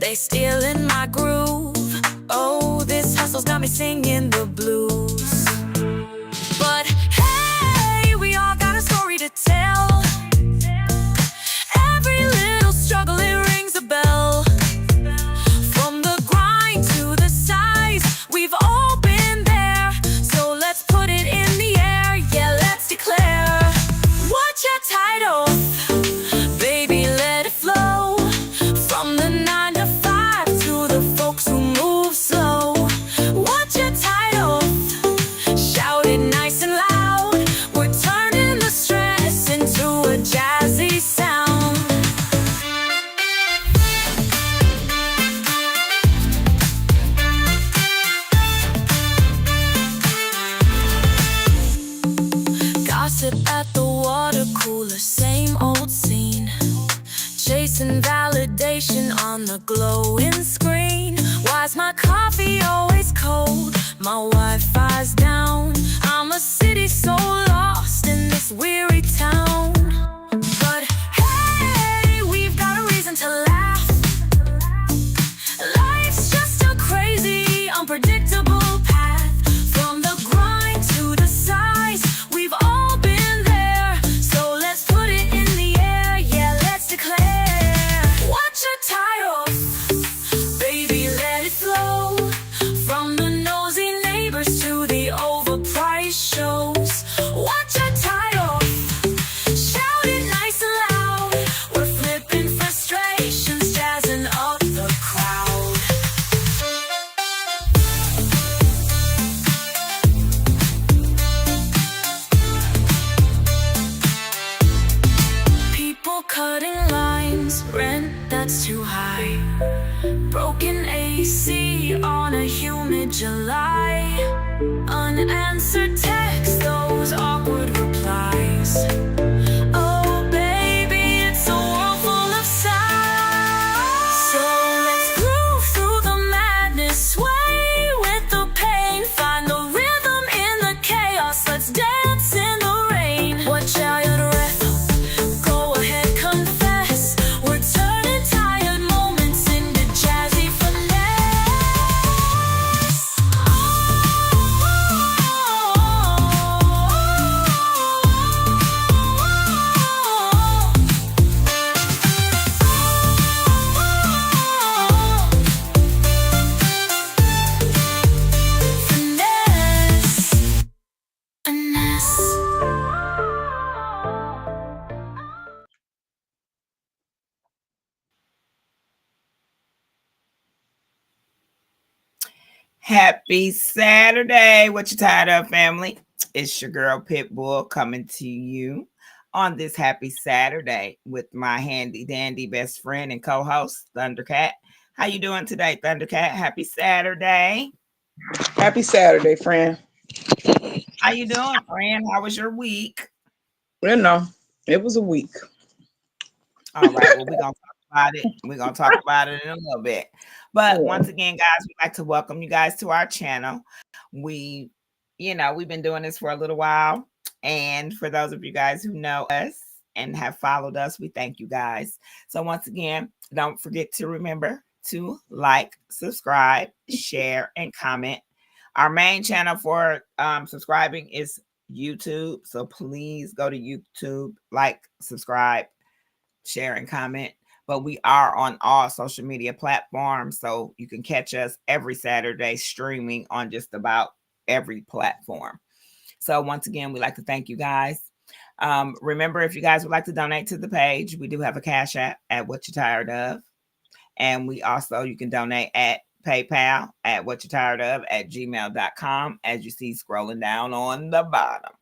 They stealing my groove. Oh, this hustle's got me singing the blues. But hey, we all got a story to tell. Every little struggle, it rings a bell. From the grind to the size, we've all been there. So let's put it in the air, yeah, let's declare. What your title? Baby, let it flow. From the 9 to 5 to the folks who move slow. What your title? Shout it nice and loud. We're turning the stress into a jazzy sound. Gossip at the water cooler, same old scene. Chasing validation on the glowing screen. Why's my coffee always cold? My Wi-Fi's down. I'm a city so lost in this weary town. But hey, we've got a reason to laugh. Life's just a crazy, unpredictable path. From the grind to the size, we've all been there. So let's put it in the air, yeah, let's declare. What's your title? Baby, let it flow. From the nosy neighbors to the overpriced shows. What's your title? Shout it nice and loud. We're flipping frustrations, jazzing up the crowd. People cutting lines, rent that's too high. Broken AC on a humid July. Unanswered texts, those awkward replies. Oh baby, it's a world full of sighs. So let's groove through the madness, sway with the pain. Find the rhythm in the chaos, let's dance in the rain. Watch out your breath, go ahead, confess. We're turning tired moments into jazzy finesse. Finesse, finesse. Happy Saturday. What you tired of, family? It's your girl Pitbull coming to you on this happy Saturday with my handy dandy best friend and co-host Thundercat. How you doing today, Thundercat? Happy Saturday. Happy Saturday, friend. How you doing, friend? How was your week? You know, it was a week. All right, well, we're gonna talk about it. We're gonna talk about it in a little bit. But Yeah. once again, guys, we'd like to welcome you guys to our channel. We, we've been doing this for a little while. And for those of you guys who know us and have followed us, we thank you guys. So once again, don't forget to remember to like, subscribe, share, and comment. Our main channel for subscribing is YouTube. So please go to YouTube, like, subscribe, share, and comment. But we are on all social media platforms, so you can catch us every Saturday streaming on just about every platform. So once again, we'd like to thank you guys. Remember, if you guys would like to donate to the page, we do have a Cash App at What You're Tired Of. And you can donate at PayPal at What You're Tired Of at gmail.com, as you see scrolling down on the bottom.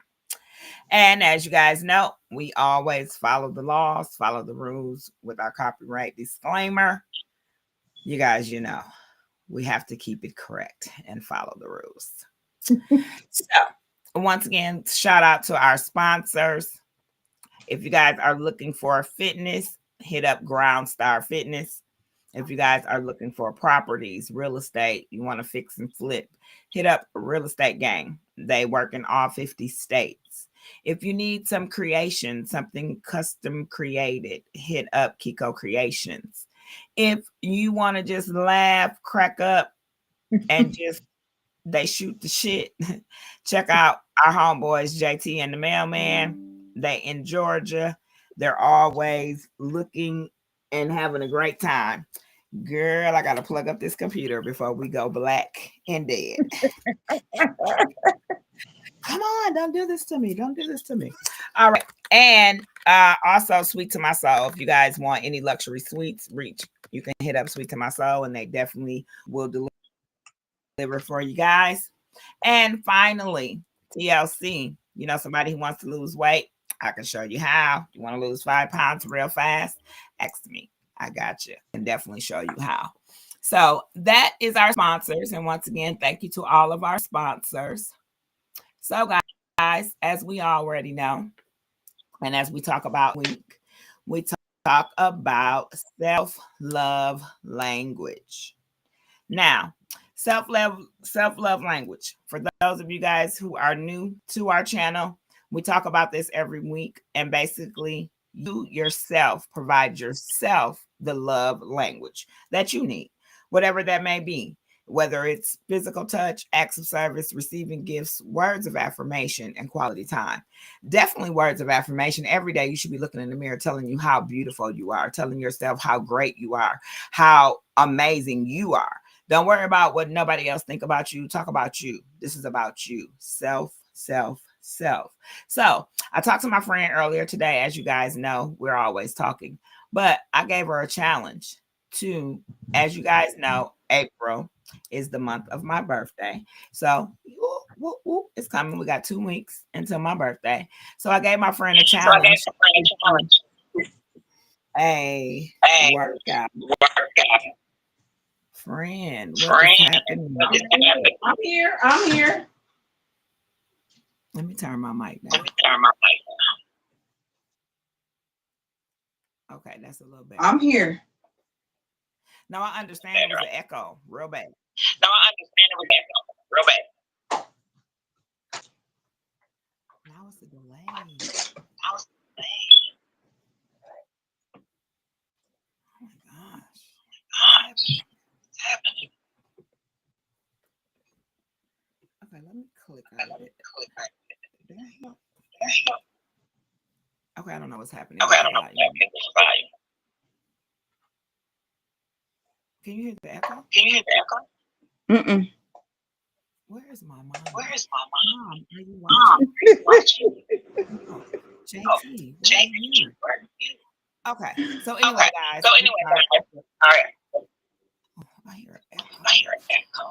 And as you guys know, we always follow the laws, follow the rules with our copyright disclaimer. You guys, we have to keep it correct and follow the rules. So, once again, shout out to our sponsors. If you guys are looking for fitness, hit up Ground Star Fitness. If you guys are looking for properties, real estate, you want to fix and flip, hit up Real Estate Gang. They work in all 50 states. If you need some creation, something custom created, hit up Kiko Creations. If you want to just laugh, crack up, and just they shoot the shit, check out our homeboys JT and the Mailman. They in Georgia. They're always looking and having a great time. Girl, I gotta plug up this computer before we go black and dead. Come on, don't do this to me. Don't do this to me. All right. And also Sweet to My Soul. If you guys want any luxury sweets, you can hit up Sweet to My Soul and they definitely will deliver for you guys. And finally, TLC. You know, somebody who wants to lose weight, I can show you how. You want to lose 5 pounds real fast? Ask me. I got you. I can definitely show you how. So that is our sponsors. And once again, thank you to all of our sponsors. So guys, as we already know, and as we talk about we talk about self-love language. Now, self-love language. For those of you guys who are new to our channel, we talk about this every week, and basically you yourself provide yourself the love language that you need, whatever that may be. Whether it's physical touch, acts of service, receiving gifts, words of affirmation, and quality time. Definitely words of affirmation. Every day you should be looking in the mirror telling you how beautiful you are, telling yourself how great you are, how amazing you are. Don't worry about what nobody else think about you. Talk about you. This is about you. Self. So I talked to my friend earlier today. As you guys know, we're always talking. But I gave her a challenge to, as you guys know, April is the month of my birthday. So it's coming. We got 2 weeks until my birthday. So I gave my friend a challenge. A workout. Friend, what is happening? I'm here. Let me turn my mic down. Okay, that's a little better. I'm here. No, I understand it was an echo, real bad. Now it's a delay. Oh my gosh. What's happening? Okay, let me click on it. Okay, I don't know what's happening. Can you hear the echo? Mm-mm. Where is my mom? Mom, are you watching? Oh, JT, where are you? Okay, so anyway, guys. All right. Oh, I hear an echo.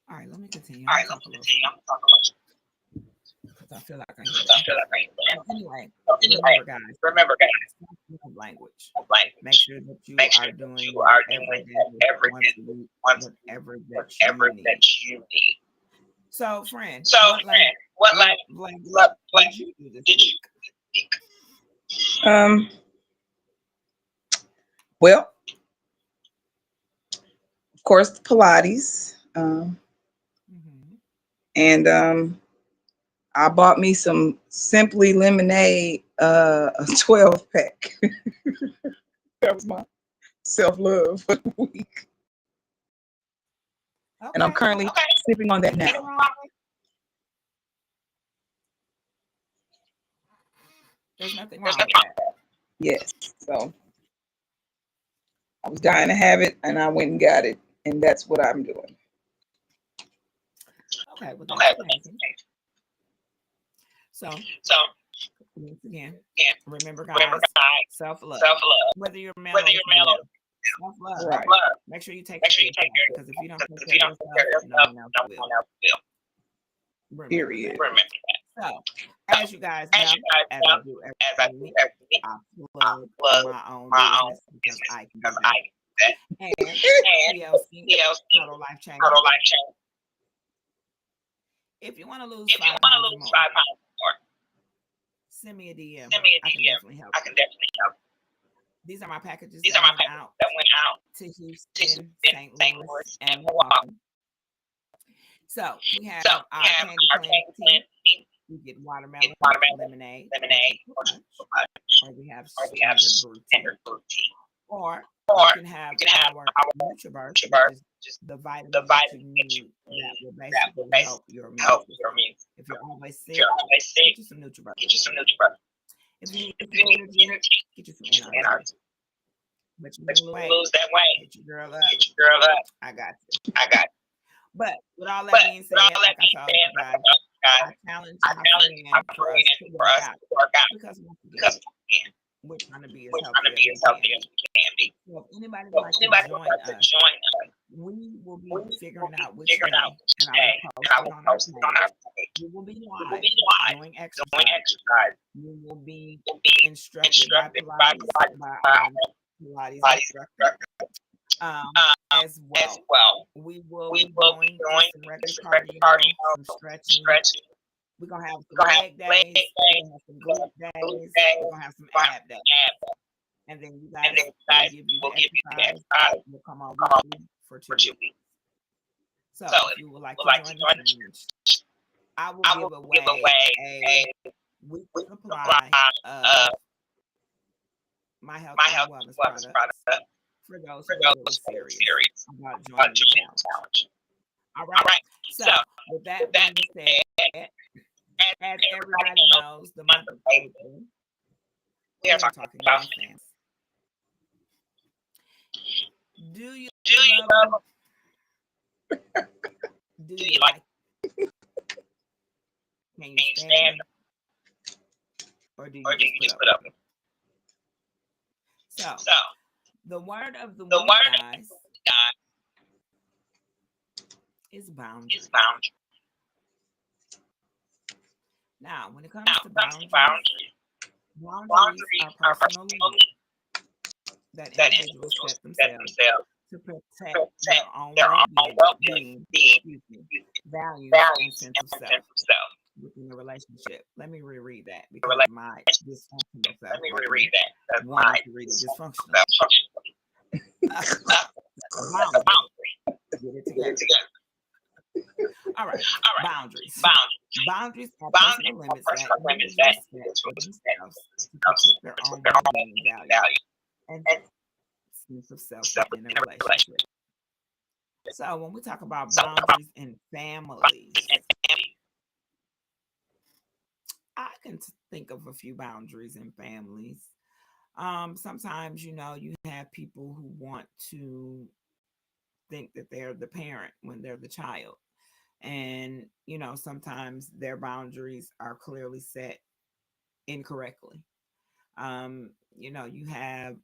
All right, let me continue. I'm talk a little. Because I feel like I hear that. Anyway, remember, guys, language. Make sure that you are doing every day, whatever that you need. So, friend, what language did you do this week? Well, of course, Pilates. And I bought me some Simply Lemonade, a 12 pack. That was my self-love for the week. Okay. And I'm currently sipping on that now. There's nothing wrong with that. Yes. So I was dying to have it, and I went and got it, and that's what I'm doing. Okay, well, that's amazing. So once again, remember, guys, self-love. Whether you're male or female, self-love. Right. Make sure you take care of yourself, because if you don't take care of yourself, no one else will. Period. Remember that. So, as you guys know, as I do every week, I plug my own business because I can do that. And TLC, Total Life Change. If you want to lose 5 pounds or more, send me a DM. I can definitely help. These are my packages that went out to Houston, St. Louis, and Milwaukee. So we have our candy cleansing tea. We get watermelon, lemonade, or lemonade, tropical or punch, punch, or we have or we have standard brew tea. standard fruit tea. Or you Or can have you can have our our NutriBurst, which sugar, is just the the vitamin that you vitamin that you need that need will that will basically help basically your immune help your system. immune system. If you're always If sick, you're always get sick, you some NutriBurst. get you some NutriBurst. If you need If some you need energy, energy, get you some get you some NRG. NRG. But you But lose you weight, lose that weight. hit your girl up. Get your girl up. I got you. I got you. But with all that But being with said, all that like I being told said, you like I guys, told you I guys, challenge I my challenge my friend for us friend to for work us out to work out because once again, because again, we're trying to be as we're trying healthy to as be we as can healthy as be. we can be. So if anybody So would if like to anybody would join like to us, join us, we will be we will figuring be out which figuring day, out which and I day, will and post I it will on our post it on our page. page. We will be We will live be live doing doing exercise. exercise. We will be Will be instructed by instructed by Pilates, by our Pilates Pilates instructor. As as well, well. we will We be will be doing doing just some regular some cardio, some cardio, stretching. stretching. We're gonna have We're some gonna have leg leg days. days, We're gonna have some we're gonna glute have glute days. days, We're gonna have some we're gonna have ab days. ab. And then you And guys then will guys give you will the give you the exercise. exercise. We'll come on Come on weekly for for 2 2 weeks. weeks. So So if you would like would to like to join the join the challenge, I will I give will give away away a week a supply supply of of my health my and health wellness wellness products product for those for who are those really who are serious serious about about joining the joining the challenge. challenge. All All right. right. So So with that with that being being said, said, as as everybody everybody knows, knows, the the month month of of April, April, we we are are talking talking about about families. Do you do you love them? love Do do you you like like them? Can you can you stand stand them? Or do or you do just you put just up put with up them? with So it? So the word of the the week, word guys, God is is boundaries. boundary. Now, when it comes Now to it comes to boundaries, boundaries. boundaries are Boundaries are personal personal limits that that individuals individuals set set themselves themselves to to protect their protect own their own well-being, well-being, values, and values, sense of and self sense of self. within the relationship. Let me reread that The because my relationship. dysfunctional Let self me right reread here that. That's wanted my to read it dysfunctionally. self-functionally. The Boundary. boundary. Get it Get it together. together. All right. All right. Boundaries. Boundaries. Boundaries are personal Boundaries are limits that personal limits that individuals set for individuals set themselves to themselves protect their to own their own well-being, well-being, values, value, and and sense of self self within a in a relationship. relationship. So when we talk about So about boundaries in families, and family. I can think of a few boundaries in families. Sometimes you have people who want to think that they're the parent when they're the child. And sometimes their boundaries are clearly set incorrectly. You have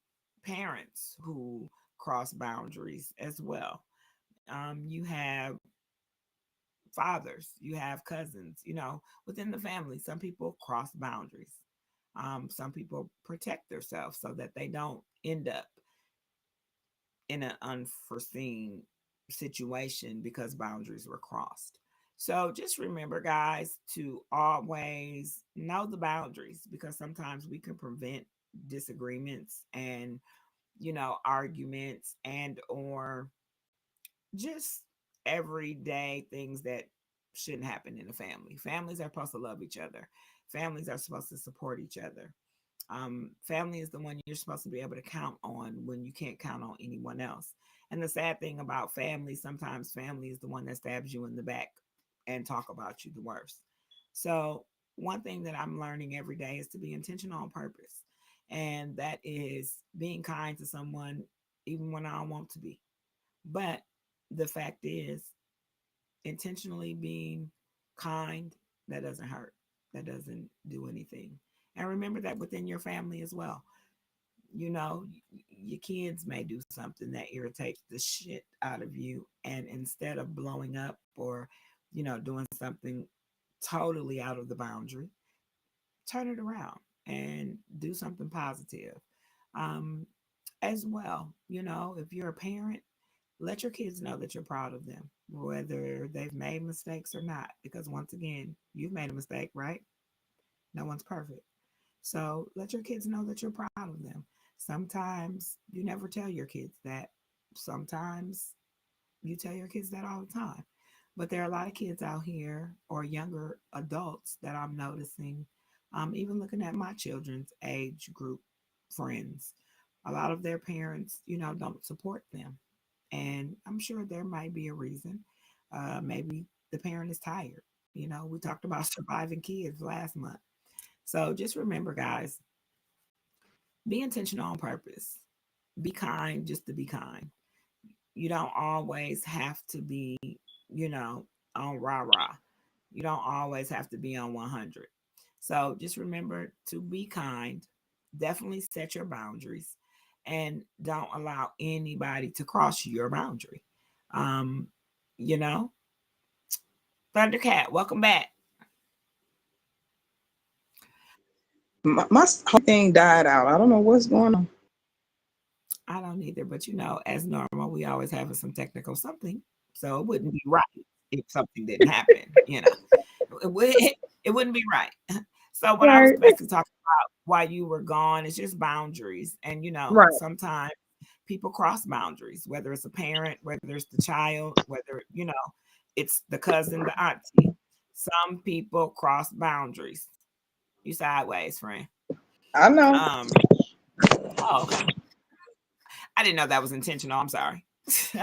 parents who cross boundaries as well. You have fathers, you have cousins, within the family. Some people cross boundaries. Some people protect themselves so that they don't end up in an unforeseen situation because boundaries were crossed. So just remember, guys, to always know the boundaries because sometimes we can prevent disagreements and arguments and or just everyday things that shouldn't happen in a family. Families are supposed to love each other. Families are supposed to support each other. Family is the one you're supposed to be able to count on when you can't count on anyone else. And the sad thing about family, sometimes family is the one that stabs you in the back and talk about you the worst. So one thing that I'm learning every day is to be intentional on purpose. And that is being kind to someone even when I don't want to be. But the fact is, intentionally being kind, that doesn't hurt. That doesn't do anything. And remember that within your family as well. Your kids may do something that irritates the shit out of you. And instead of blowing up or, doing something totally out of the boundary, turn it around and do something positive. Um, as well, if you're a parent, let your kids know that you're proud of them, whether they've made mistakes or not. Because once again, you've made a mistake, right? No one's perfect. So let your kids know that you're proud of them. Sometimes you never tell your kids that. Sometimes you tell your kids that all the time. But there are a lot of kids out here or younger adults that I'm noticing, even looking at my children's age group friends. A lot of their parents, don't support them. And I'm sure there might be a reason. Maybe the parent is tired. We talked about surviving kids last month. So just remember, guys, be intentional on purpose. Be kind just to be kind. You don't always have to be, on rah rah. You don't always have to be on 100. So just remember to be kind. Definitely set your boundaries and don't allow anybody to cross your boundary. Um, you know, Thundercat, welcome back. My whole thing died out. I don't know what's going on. I don't either, but as normal, we always having some technical something. So it wouldn't be right if something didn't happen. It would it wouldn't be right. So what I was Right, basically talking about while you were gone is just boundaries. And right. sometimes people cross boundaries, whether it's a parent, whether it's the child, whether, it's the cousin, the auntie. Some people cross boundaries. You sideways, friend. I know. Um, oh, okay. I didn't know that was intentional. I'm sorry.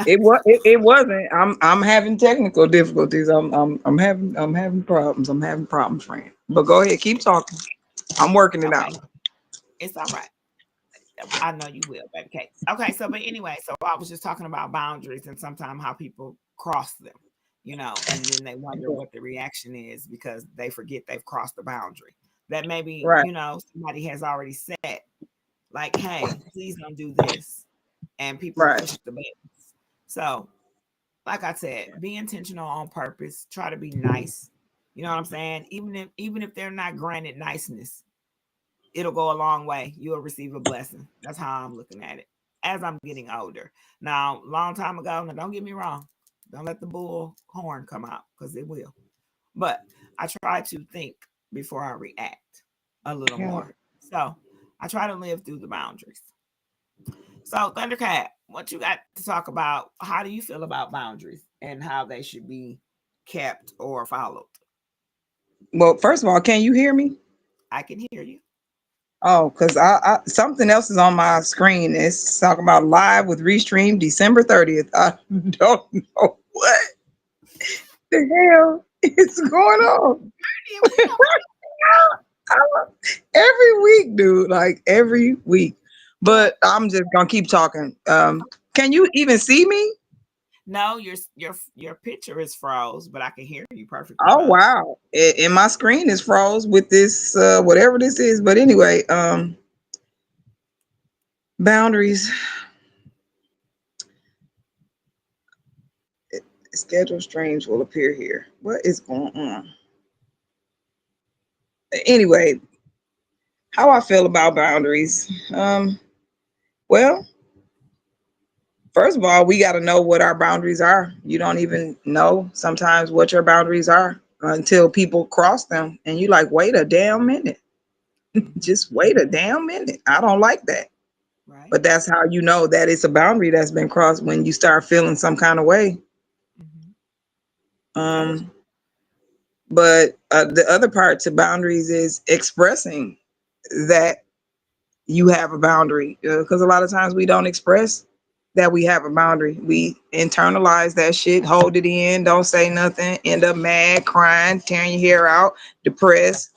It wasn't. I'm having technical difficulties. I'm having problems. I'm having problems, friend. But go ahead, keep talking. I'm working it Okay. out. It's all right. I know you will, baby cake. Okay, so but anyway, so I was just talking about boundaries and sometimes how people cross them, and then they wonder what the reaction is because they forget they've crossed the boundary. That maybe, Right, somebody has already set, like, hey, please don't do this. And people right. push the buttons. So, like I said, be intentional on purpose. Try to be nice. You know what I'm saying? Even if they're not granted niceness, it'll go a long way. You'll receive a blessing. That's how I'm looking at it as I'm getting older. Now, long time ago, now don't get me wrong. Don't let the bull horn come out because it will. But I try to think before I react a little Yeah. more. So I try to live through the boundaries. So, Thundercat, what you got to talk about? How do you feel about boundaries and how they should be kept or followed? Well, first of all, can you hear me? I can hear you. Oh, because I something else is on my screen. It's talking about live with Restream December 30th. I don't know what the hell is going on. Every week, dude, like every week. What? But I'm just gonna keep talking. Can you even see me? No, your picture is froze, but I can hear you perfectly Oh fine. wow. And my screen is froze with this whatever this is. But anyway, boundaries, schedule streams will appear here. What is going on? Anyway, how I feel about boundaries. Well, first of all, we got to know what our boundaries are. You don't even know sometimes what your boundaries are until people cross them, and you like, wait a damn minute. Hmm. Just wait a damn minute. I don't like that. Right? But that's how you know that it's a boundary that's been crossed when you start feeling some kind of way. Hmm. That is Um, but the other part to boundaries is expressing that you have a boundary, because a lot of times we don't express that we have a boundary. We internalize that shit, hold it in, don't say nothing, end up mad, crying, tearing your hair out, depressed,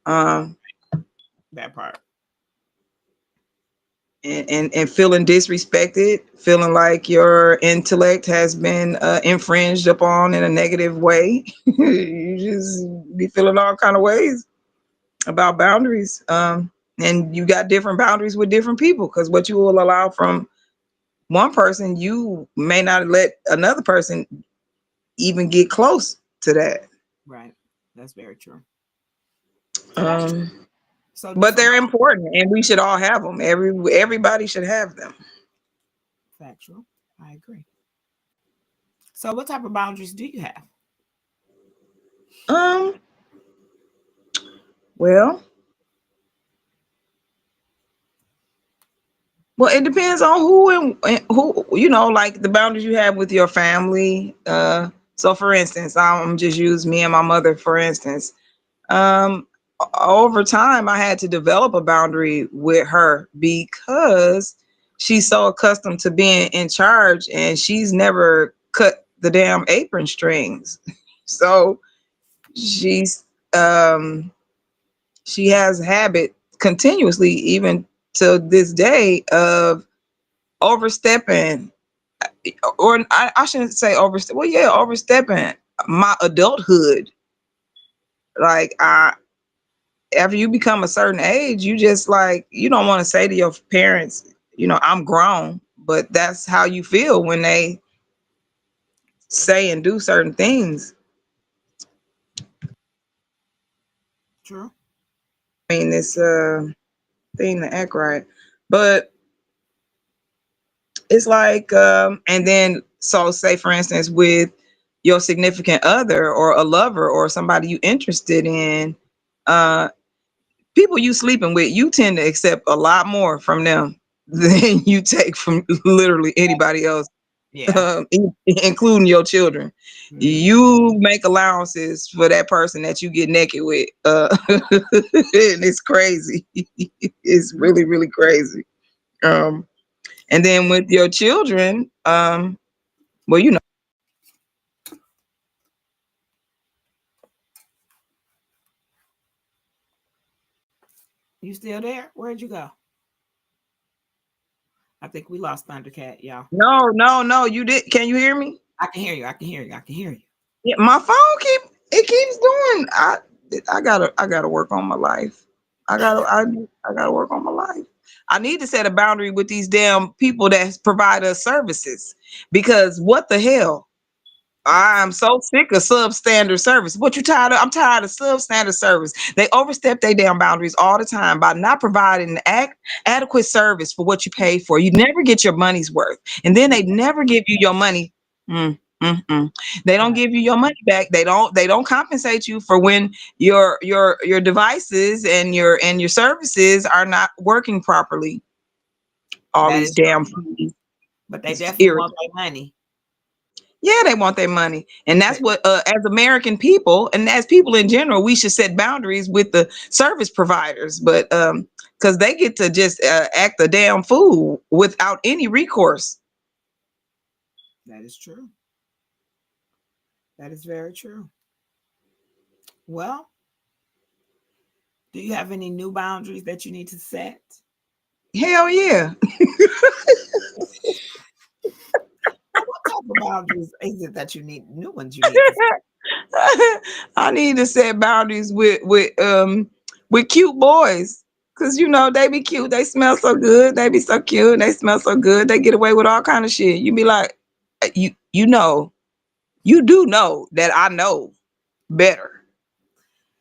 um, that part. and feeling disrespected, feeling like your intellect has been infringed upon in a negative way. You just be feeling all kind of ways about boundaries. And you got different boundaries with different people, because what you will allow from one person, you may not let another person even get close to that. Right. That's very true. That's true. Um, So but different they're boundaries. important, and we should all have them. Everybody should have them. Factual. I agree. So what type of boundaries do you have? Um, well, well, it depends on who and who. Like the boundaries you have with your family. So for instance, I'm just use me and my mother for instance. Um, Over time, I had to develop a boundary with her because she's so accustomed to being in charge, and she's never cut the damn apron strings. So she's she has a habit continuously, even to this day, of overstepping, or I shouldn't say overstep. Well, yeah, overstepping my adulthood. Like after you become a certain age, you just like you don't want to say to your parents, I'm grown, but that's how you feel when they say and do certain things. True. I mean, it's a thing to act right, but it's like, and then so say for instance with your significant other or a lover or somebody you interested in, uh, people you sleeping with, you tend to accept a lot more from them than you take from literally anybody else, Yeah. including your children. Mhm. You make allowances for that person that you get naked with, and it's crazy. It's really, really crazy. Um, and then with your children, well, You still there? Where'd you go? I think we lost Thundercat, y'all. no, you did. Can you hear me? I can hear you. I can hear you. I can hear you. Yeah, my phone keeps doing. I gotta work on my life. I gotta work on my life. I need to set a boundary with these damn people that provide us services, because what the hell? I'm so sick of substandard service. What you tired of? I'm tired of substandard service. They overstep their damn boundaries all the time by not providing adequate service for what you pay for. You never get your money's worth, and then they never give you your money. Mm, mm. They don't Right. give you your money back. They don't compensate you for when your devices and your services are not working properly. All That these is true. damn fees. But they It's definitely want irritating. their money. Yeah, they want their money. And that's But what, as American people and as people in general, we should set boundaries with the service providers. But because they get to just act a damn fool without any recourse. that is true. That is very true. Well, do you have any new boundaries that you need to set? Hell yeah. What type of boundaries is it that you need? New ones you need to set? I need to set boundaries with cute boys. Cause they be cute, they smell so good, they be so cute, they smell so good, they get away with all kind of shit. You be like, you do know that I know better.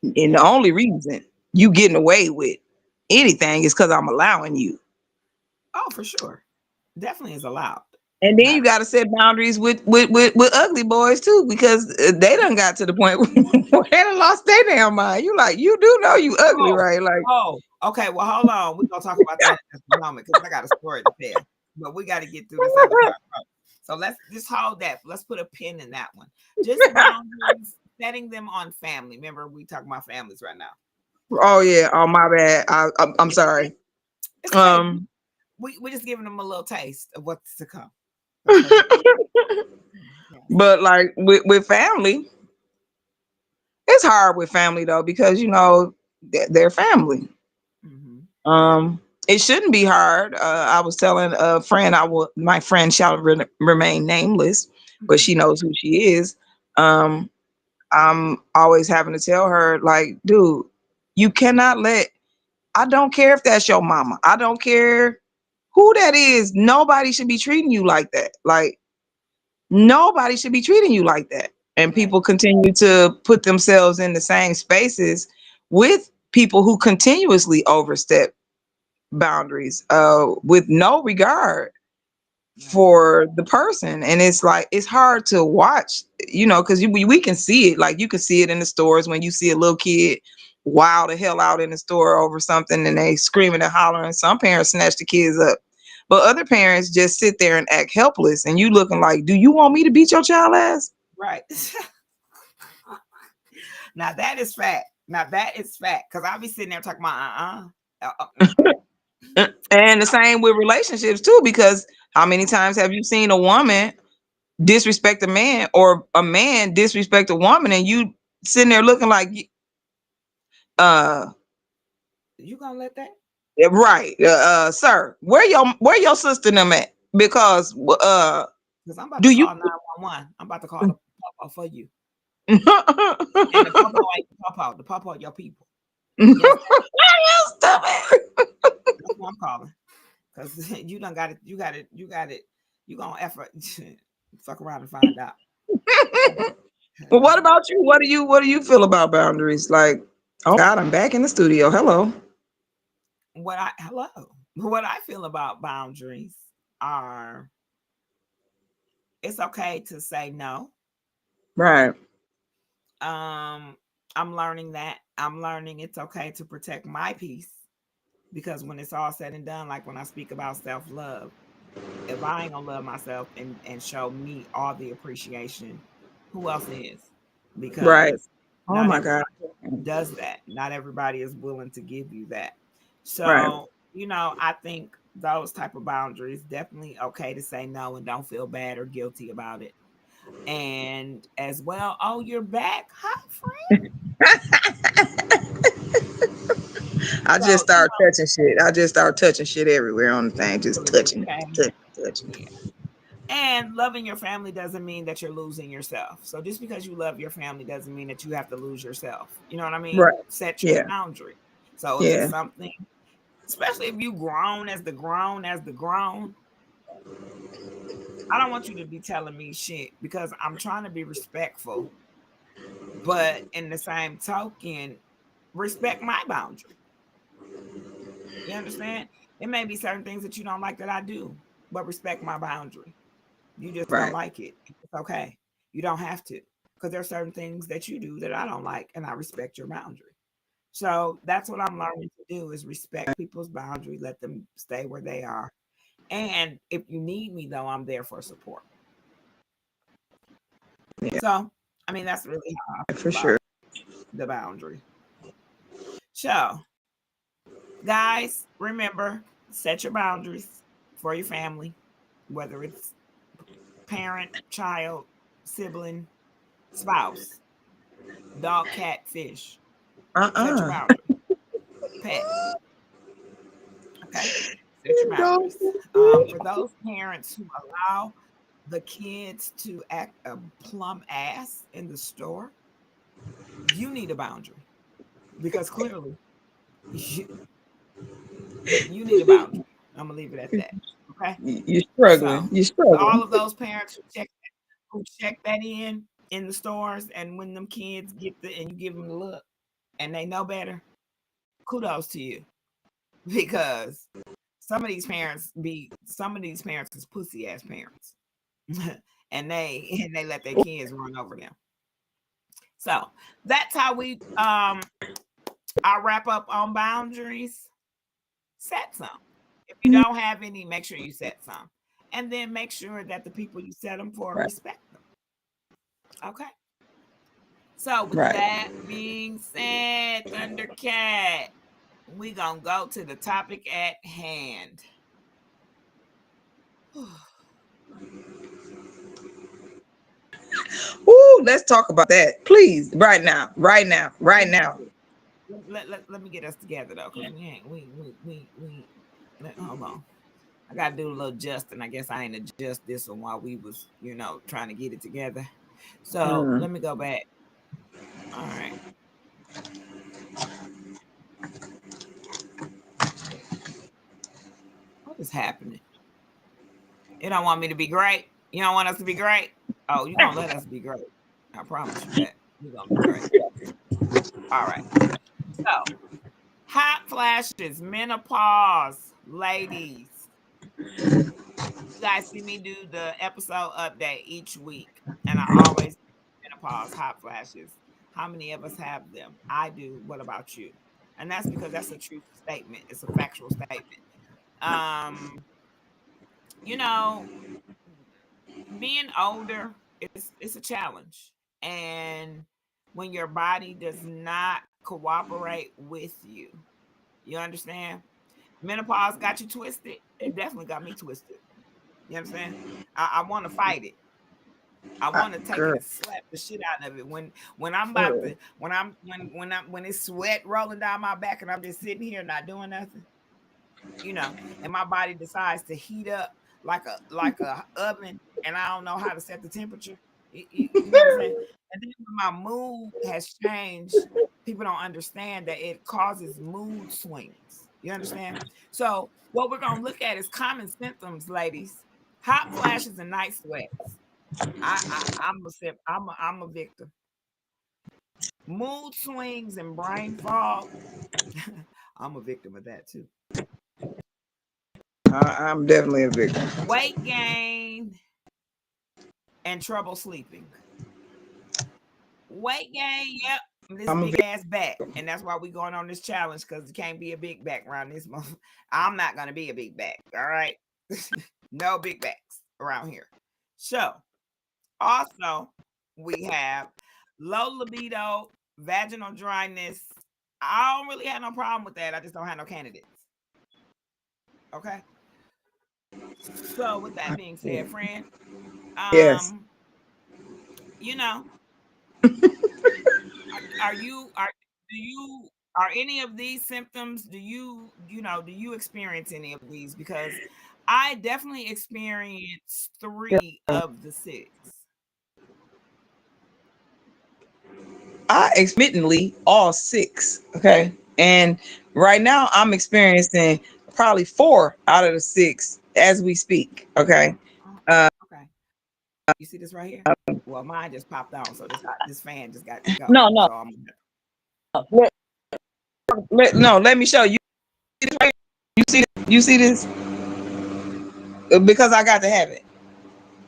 And the Yeah. only reason you getting away with anything is because I'm allowing you. Oh, for sure. Definitely is allowed. And then Not you got to set boundaries with ugly boys too, because they done got to the point where they done lost their damn mind. You like, you do know you ugly, oh, right? Like, oh, okay. Well, hold on. We're gonna talk about that in just a moment because I got a story to tell. But we got to get through this other part first. So let's just hold that. Let's put a pin in that one. Just boundaries, setting them on family. Remember, we talking about families right now. oh yeah, oh my bad. I'm It's okay. sorry. It's okay. Um, We're just giving them a little taste of what's to come. That's perfect. Yes. but like with family, it's hard with family though, because they're family. Hmm. It shouldn't be hard. I was telling a friend, my friend shall remain nameless, but Hmm. she knows who she is. Um, I'm always having to tell her, like, dude, you cannot let. I don't care if that's your mama. I don't care who that is. Nobody should be treating you like that. Like, nobody should be treating you like that. And Right. people continue to put themselves in the same spaces with people who continuously overstep boundaries, with no regard Right. for the person. And it's like it's hard to watch, because we can see it. Like, you can see it in the stores when you see a little kid wild the hell out in the store over something, and they screaming and hollering. Some parents snatch the kids up, but other parents just sit there and act helpless, and you looking like, do you want me to beat your child ass? Right. Now that is fact. Now that is fact. Because I'll be sitting there talking about And the same with relationships too, because how many times have you seen a woman disrespect a man or a man disrespect a woman and you sitting there looking like uh you gonna let that? yeah, right, sir, where your sister and them at? Because Because I'm about do to you call 911. I'm about to call the papa for you. And the papa ain't the papa. The papa your people. Yes, stupid. that's what I'm calling. Because you done got it. You got it. You got it. You gonna effort. Fuck around and find out. Well, what about you? What do you feel about boundaries? Like, oh God, I'm back in the studio. Hello. Hello. What I feel about boundaries are it's okay to say no. Right. I'm learning that. I'm learning it's okay to protect my peace because when it's all said and done, like when I speak about self-love, if I ain't gonna love myself and show me all the appreciation, who else is? Right. Because Oh not my God. everybody does that. Not everybody is willing to give you that. Right. So, I think those type of boundaries definitely okay to say no and don't feel bad or guilty about it. And as well, oh, you're back. Hi, friend. I just So, start touching shit. I just start touching shit everywhere on the thing, just touching, okay. touching, touching. Yeah. And loving your family doesn't mean that you're losing yourself. So just because you love your family doesn't mean that you have to lose yourself. You know what I mean? Right. Set your Yeah. boundary. So if it's Yeah. something, especially if you grown as the grown, I don't want you to be telling me shit because I'm trying to be respectful, but in the same token, respect my boundary. You understand? It may be certain things that you don't like that I do, but respect my boundary. You just don't Right. like it. It's okay. You don't have to because there are certain things that you do that I don't like, and I respect your boundary. So that's what I'm learning to do is respect people's boundary, let them stay where they are. And if you need me, though, I'm there for support. Yeah. So, I mean, that's really how I feel For about sure. the boundary. So, guys, remember, set your boundaries for your family, whether it's parent, child, sibling, spouse, dog, cat, fish. Set your Uh-uh. boundary. Pet. Okay. Set your Don't. boundaries. For those parents who allow the kids to act a plum ass in the store, you need a boundary because clearly you need a boundary. I'm gonna leave it at that. Okay. You're struggling. So You're all struggling. of those parents who check that in the stores, and when them kids get the and you give them the look and they know better, kudos to you because some of these parents is pussy ass parents. and they let their kids run over them. So that's how we I wrap up on boundaries. Set some. If you don't have any, make sure you set some. And then make sure that the people you set them for Right. respect them. Okay. So with Right. that being said, Thundercat, we gonna go to the topic at hand. Ooh, let's talk about that, please. Right now. Right now. Right now. Let me get us together though, because we ain't hold on. I gotta do a little adjusting. I guess I ain't adjust this one while we was, trying to get it together. So Mm. let me go back. All right. What is happening? You don't want me to be great? You don't want us to be great? Oh, you're gonna let us be great. I promise you that. We're gonna be great. All right. So hot flashes, menopause, ladies. You guys see me do the episode update each week, and I always menopause, hot flashes. How many of us have them? I do. What about you? And that's because that's a true statement. It's a factual statement. Um, you know, being older. it's a challenge. And when your body does not cooperate with you, you understand? Menopause got you twisted. It definitely got me twisted. You understand? I want to fight it. I want to take it Girl, and slap the shit out of it when I'm about girl. to when it's sweat rolling down my back and I'm just sitting here not doing nothing, and my body decides to heat up like a oven, and I don't know how to set the temperature. You know what I'm saying? And then when my mood has changed, people don't understand that it causes mood swings. You understand? So what we're gonna look at is common symptoms, ladies. Hot flashes and night sweats. I'm a victim. Mood swings and brain fog. I'm a victim of that too. I'm definitely a victim. Weight gain and trouble sleeping. Weight gain, yep. This I'm a big victim. ass back. And that's why we going on this challenge, because it can't be a big back around this month. I'm not gonna be a big back. All right. No big backs around here. So also we have low libido, vaginal dryness. I don't really have no problem with that. I just don't have no candidates. Okay. So with that being said, friend, Yes. um, you know, are you are do you are any of these symptoms, do you experience any of these? Because I definitely experienced three of the six. I admittedly all six. Okay. And right now I'm experiencing probably four out of the six as we speak. Okay. Oh, Uh, okay. You see this right here? Well, mine just popped on, so this fan just got to go. no, no, So I'm let, no, let me show you. You see this? Because I got to have it.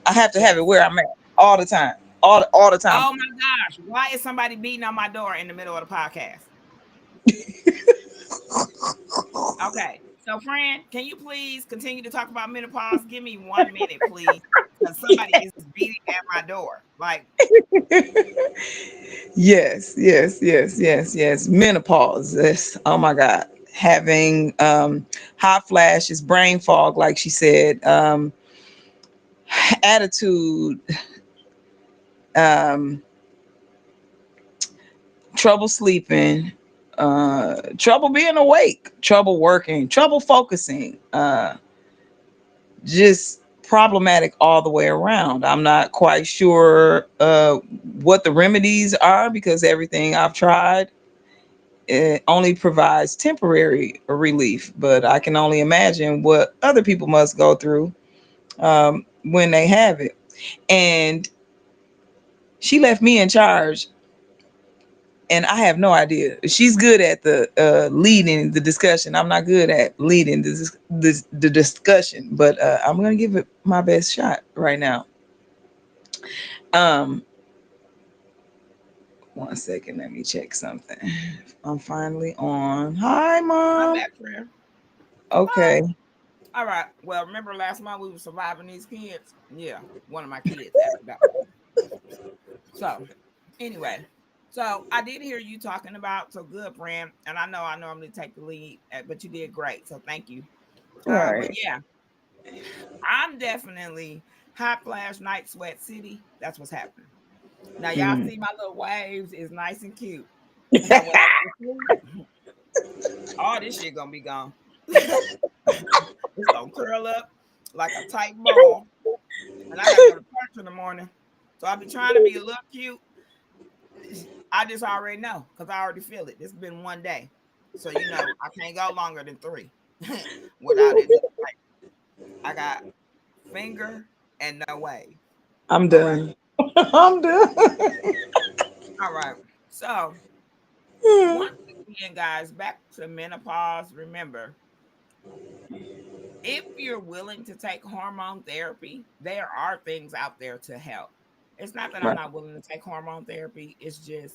I have to have it yes. where I'm at all the time. All the time. Oh my gosh, why is somebody beating on my door in the middle of the podcast? Okay. So, friend, can you please continue to talk about menopause? Give me 1 minute, please. Because somebody is beating at my door. Like, Yes, yes, yes, yes, yes. Menopause. This, oh my God. Having hot flashes, brain fog, like she said, attitude, um, trouble sleeping, trouble being awake, trouble working, trouble focusing, just problematic all the way around. I'm not quite sure what the remedies are because everything I've tried it only provides temporary relief, but I can only imagine what other people must go through when they have it. And she left me in charge, and I have no idea. She's good at the leading the discussion. I'm not good at leading the discussion, but I'm gonna give it my best shot right now. Um, 1 second, let me check something. I'm finally on. Hi, I'm mom. back, friend. Hi. Okay. All right. Well, remember last month we were surviving these kids? Yeah. One of my kids acted up. So, anyway. So, I did hear you talking about, so good, friend. And I know I normally take the lead, but you did great. So, thank you. But Right. yeah, I'm definitely hot flash night sweat city. That's what's happening. Now y'all Mm. see my little waves is nice and cute. When I go to sleep, all this shit gonna be gone. It's gonna curl up like a tight ball, and I gotta go to church in the morning. So I be trying to be a little cute. I just already know because I already feel it. It's been 1 day, so I can't go longer than 3 without it looking like I got finger and no wave. I'm All right, done. I'm done. all right. So once again, guys, back to menopause. Remember, if you're willing to take hormone therapy, there are things out there to help. It's not that I'm Right. not willing to take hormone therapy. It's just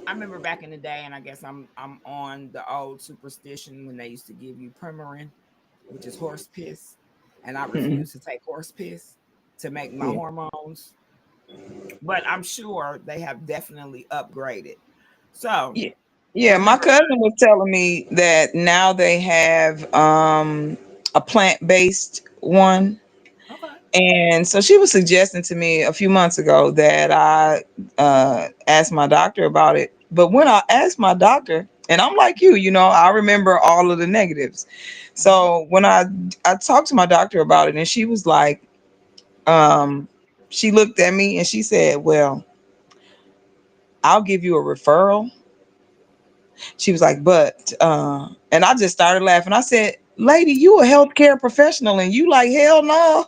I remember back in the day, and I guess I'm on the old superstition when they used to give you Premarin, which is horse piss, and I Mm-mm. refuse to take horse piss to make my Yeah. hormones. but I'm sure they have definitely upgraded. So Yeah. Yeah, my remember, cousin was telling me that now they have a plant-based one. okay. And so she was suggesting to me a few months ago that I ask my doctor about it. But when I asked my doctor, and I'm like you, I remember all of the negatives. Mhm. So when I talked to my doctor about it, and she was like, she looked at me and she said, "Well, I'll give you a referral." She was like, "But," and I just started laughing. I said, "Lady, you a healthcare professional, and you like hell no."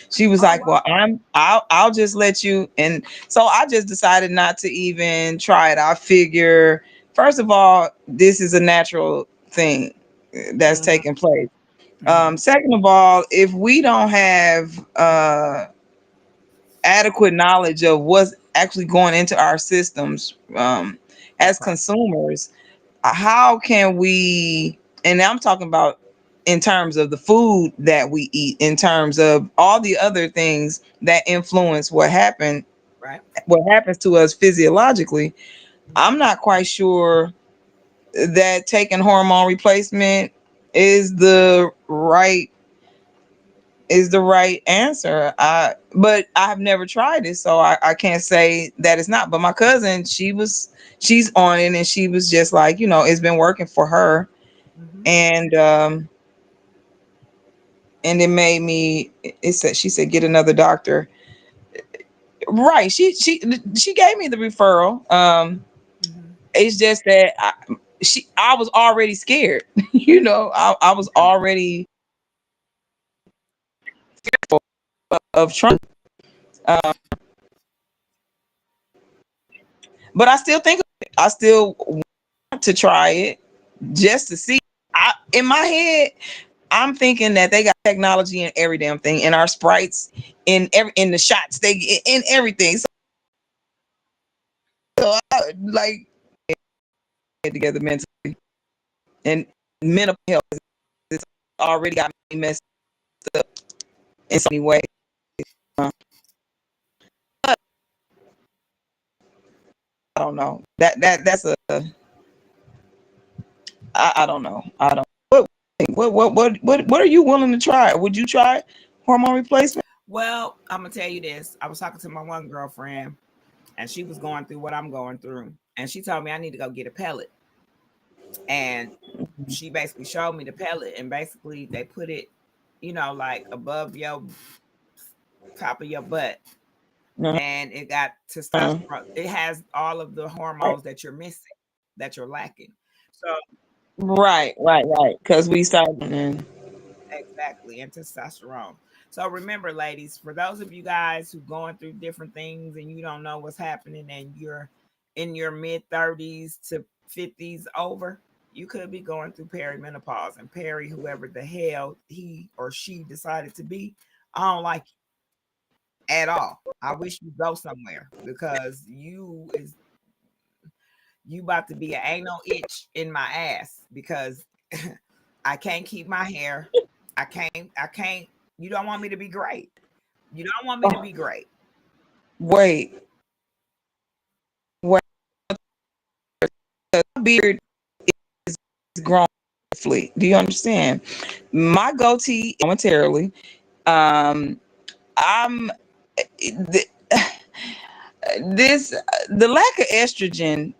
She was Oh like, wow. "Well, I'll just let you." And so I just decided not to even try it. I figure, first of all, this is a natural thing that's Mhm. taking place. Mhm. Second of all, if we don't have adequate knowledge of what's actually going into our systems That as part. consumers, how can we, and I'm talking about in terms of the food that we eat, in terms of all the other things that influence Right. what happens to us physiologically. Mhm. I'm not quite sure that taking hormone replacement is the right answer. But I have never tried it, so I can't say that it's not. But my cousin, she's on it, and she was just like, it's been working for her. Mhm. And it made me, it said, she said, get another doctor. Right. She gave me the referral. Mhm. It's just that I was already scared. I was Yeah. already of Trump. Um, but I still think of it. I still want to try it just to see. In my head, I'm thinking that they got technology in every damn thing, in our sprites, in the shots, they in everything. So I like get together mentally, and mental health is already got me messed up in so many ways. Uh, I don't know. That's a I don't know. I don't. What are you willing to try? Would you try hormone replacement? Well, I'm gonna tell you this. I was talking to my one girlfriend, and she was going through what I'm going through, and she told me I need to go get a pellet. And she basically showed me the pellet, and basically they put it, like above your top of your butt, Uh, and it got uh, testosterone. It has all of the hormones that you're missing, that you're lacking. So right. Because we started. exactly, and testosterone. So remember, ladies, for those of you guys who going through different things and you don't know what's happening, and you're in your mid 30s to 50s over, you could be going through perimenopause. And Perry, whoever the hell he or she decided to be, I don't like you at all. I wish you go somewhere, because you about to be an ain't no itch in my ass, because I can't keep my hair. I can't. You don't want me to be great. You don't want me to Oh, be great. wait, wait. My beard is grown. Do you understand? My goatee momentarily. Um, I'm th- this the lack of estrogen,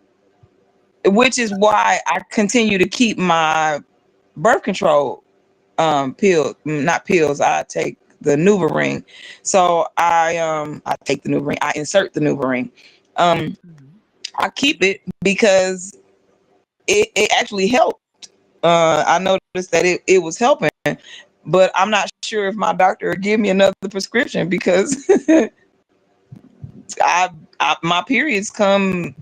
which is why I continue to keep my birth control pill, not pills. I take the NuvaRing. So I take the NuvaRing. I insert the NuvaRing. Um, Mhm. I keep it because it actually helped. I noticed that it was helping, but I'm not sure if my doctor would give me another prescription because I, my periods come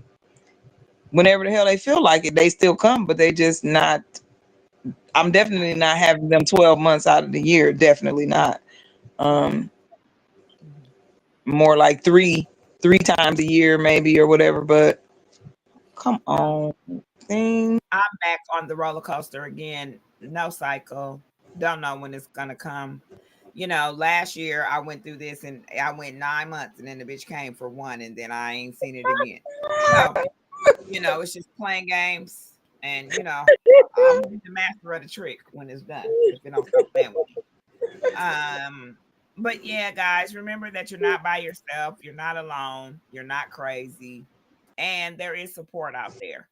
whenever the hell they feel like it. They still come, but they just not. I'm Not definitely every not day. having them 12 months out of the year. Definitely not. Okay. Um, Mhm. more like three times a year maybe or whatever. But come Well, on, thing. I'm back on the roller coaster again. No cycle. Don't know when it's gonna come. last year I went through this and I went 9 months and then the bitch came for one and then I ain't seen it again. So, it's just playing games and I'm gonna be the master of the trick when it's done if it don't stop playing with me. But yeah, guys, remember that you're not by yourself, you're not alone, you're not crazy, and there is support out there.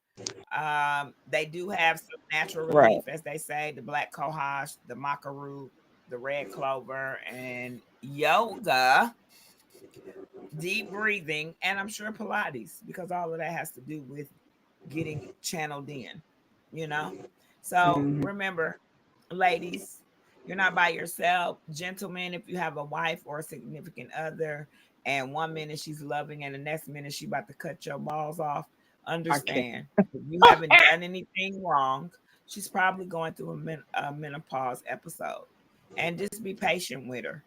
They do have some natural Right. relief, as they say, the black cohosh, the maca root, the red clover, and yoga, deep breathing, and I'm sure Pilates, because all of that has to do with getting channeled in, you know? So Mhm. remember, ladies, you're not by yourself. Gentlemen, if you have a wife or a significant other, and 1 minute she's loving and the next minute she about to cut your balls off, I can't. understand if you haven't done anything wrong, she's probably going through a menopause episode. And just be patient with her.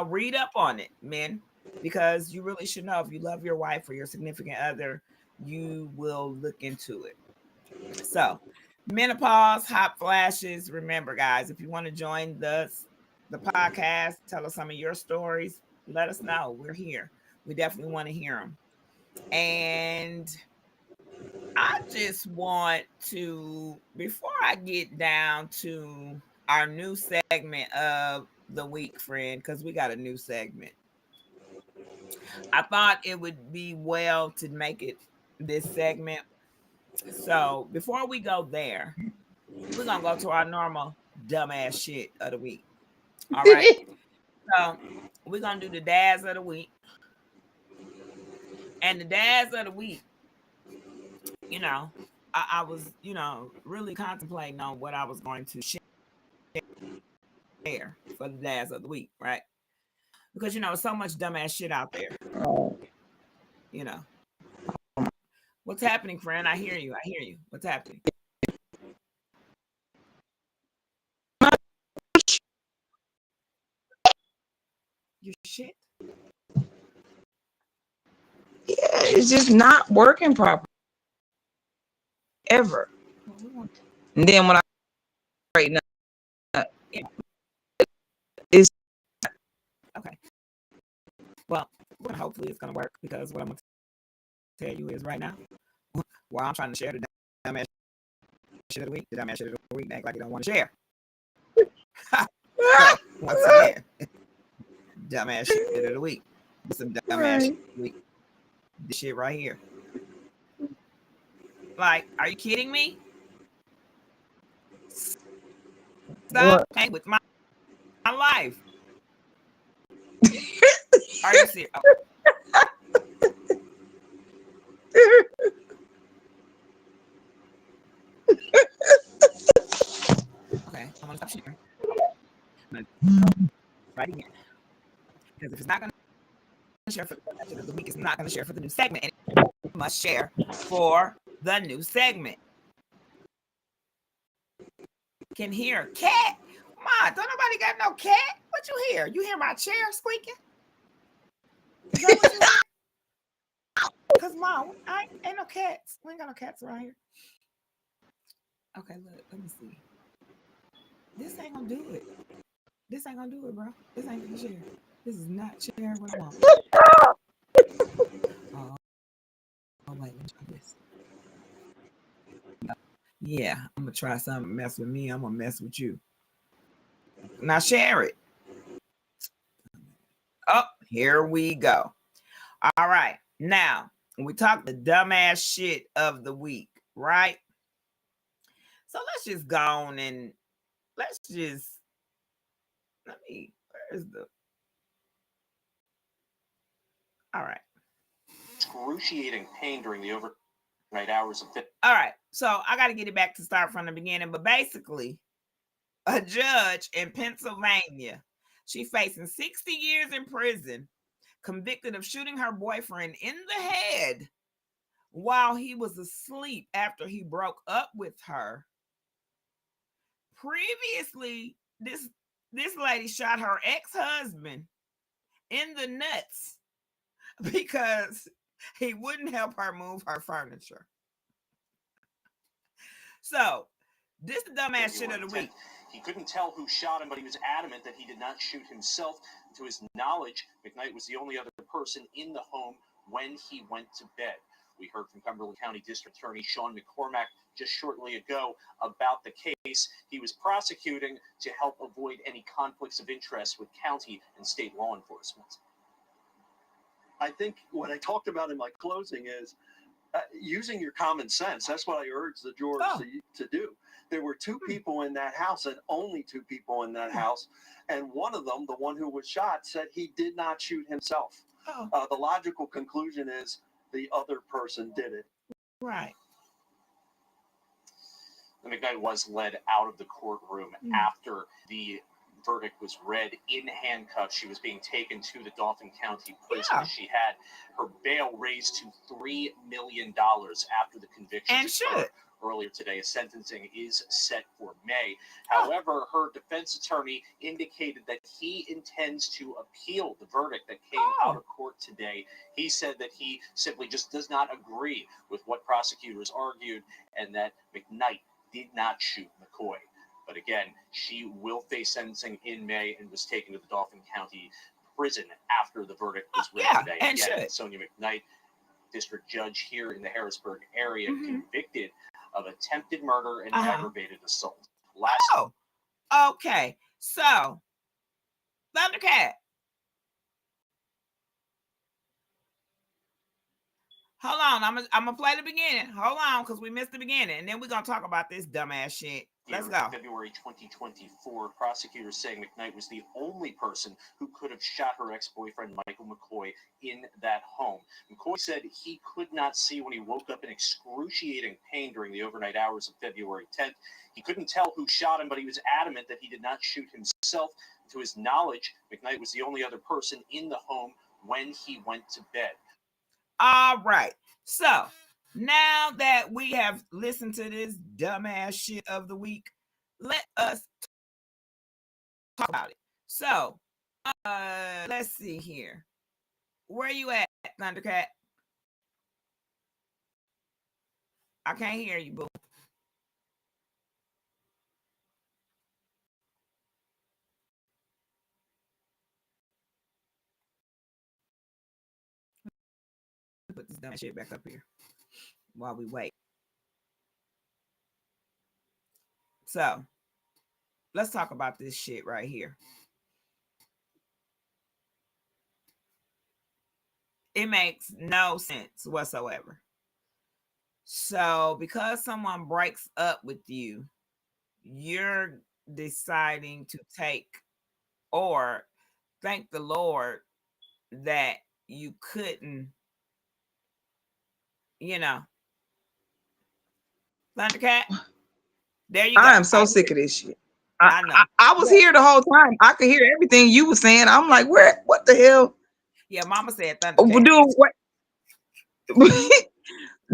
Read up on it, men, because you really should know if you love your wife or your significant other, you will look into it. So, menopause, hot flashes. Remember, guys, if you want to join the podcast, tell us some of your stories. Let us know. We're here. We definitely want to hear them. And I just want to, before I get down to our new segment of the week, friend, because we got a new segment. I thought it would be well to make it this segment. So before we go there, we're gonna go to our normal dumbass shit of the week. All right. So we're gonna do the dads of the week. And the dads of the week, you know, I was, really contemplating on what I was going to share for the dads of the week, right? Because so much dumbass shit out there. You know. What's happening, friend? I hear you. I hear you. What's happening? Your shit? Yeah, it's just not working properly ever. Well, we want And then when I right now, yeah. it's Okay. Well, hopefully it's gonna work because what I'm gonna tell you is right now, while I'm trying to share the dumbass shit of the week, the dumbass shit of the week act like you don't want to share. So once again, dumbass shit of the week. Some dumbass shit of the week. This shit right here. Like, are you kidding me? Stop playing with my life. Are you serious? Oh. Okay, I'm gonna stop sharing. I'm gonna right again. Because if it's not gonna share for the of the week, it's not gonna share for the new segment, and it must share for the new segment. Can hear cat. Ma, don't nobody got no cat. What you hear? You hear my chair squeaking? Is that what you hear? Cause Ma, ain't no cats. We ain't got no cats around here. Okay, look, let me see. This ain't gonna do it. This ain't gonna do it, bro. This ain't gonna share. This is not sharing what I want. Oh, wait, let me try this. Yeah, I'm gonna try something mess with me. I'm gonna mess with you. Now share it. Oh, here we go. All right. Now, we talk the dumbass shit of the week, right? So let's just go on and let's just where's the all right. Excruciating pain during the overnight hours of all right. So I gotta get it back to start from the beginning. But basically, a judge in Pennsylvania, she facing 60 years in prison, convicted of shooting her boyfriend in the head while he was asleep after he broke up with her. Previously, this lady shot her ex-husband in the nuts because he wouldn't help her move her furniture. So, this is the dumbass shit of the week. He couldn't tell who shot him, but he was adamant that he did not shoot himself. To his knowledge, McKnight was the only other person in the home when he went to bed. We heard from Cumberland County District Attorney Sean McCormack just shortly ago about the case he was prosecuting to help avoid any conflicts of interest with county and state law enforcement. I think what I talked about in my closing is using your common sense. That's what I urge the jurors to do. There were two people in that house, and only two people in that house. And one of them, the one who was shot, said he did not shoot himself. The logical conclusion is the other person did it. Right. The McKnight was led out of the courtroom after the verdict was read in handcuffs. She was being taken to the Dauphin County prison. She had her bail raised to $3 million after the conviction. And should. Earlier today, a sentencing is set for May. However, her defense attorney indicated that he intends to appeal the verdict that came out of court today. He said that he simply just does not agree with what prosecutors argued and that McKnight did not shoot McCoy. But again, she will face sentencing in May and was taken to the Dauphin County prison after the verdict was read today. And again, Sonia McKnight, district judge here in the Harrisburg area, convicted of attempted murder and aggravated assault. Okay. So, Thundercat. Hold on. I'm gonna play the beginning. Hold on, because we missed the beginning. And then we're gonna talk about this dumbass shit. Let's go. February 2024, prosecutors saying McKnight was the only person who could have shot her ex-boyfriend Michael McCoy in that home. McCoy said he could not see when he woke up in excruciating pain during the overnight hours of February 10th. He couldn't tell who shot him, but he was adamant that he did not shoot himself. To his knowledge, McKnight was the only other person in the home when he went to bed. All right. So, now that we have listened to this dumbass shit of the week, let us talk about it. So, let's see here. Where you at, Thundercat? I can't hear you, boo. Put this dumb shit back up here while we wait. So, let's talk about this shit right here. It makes no sense whatsoever. So, because someone breaks up with you, you're deciding to take, or thank the Lord that you couldn't, Thundercat. There you go. I am so sick of this shit. I know. I was here the whole time. I could hear everything you were saying. I'm like, what the hell? Yeah, Mama said Thundercat. Dude,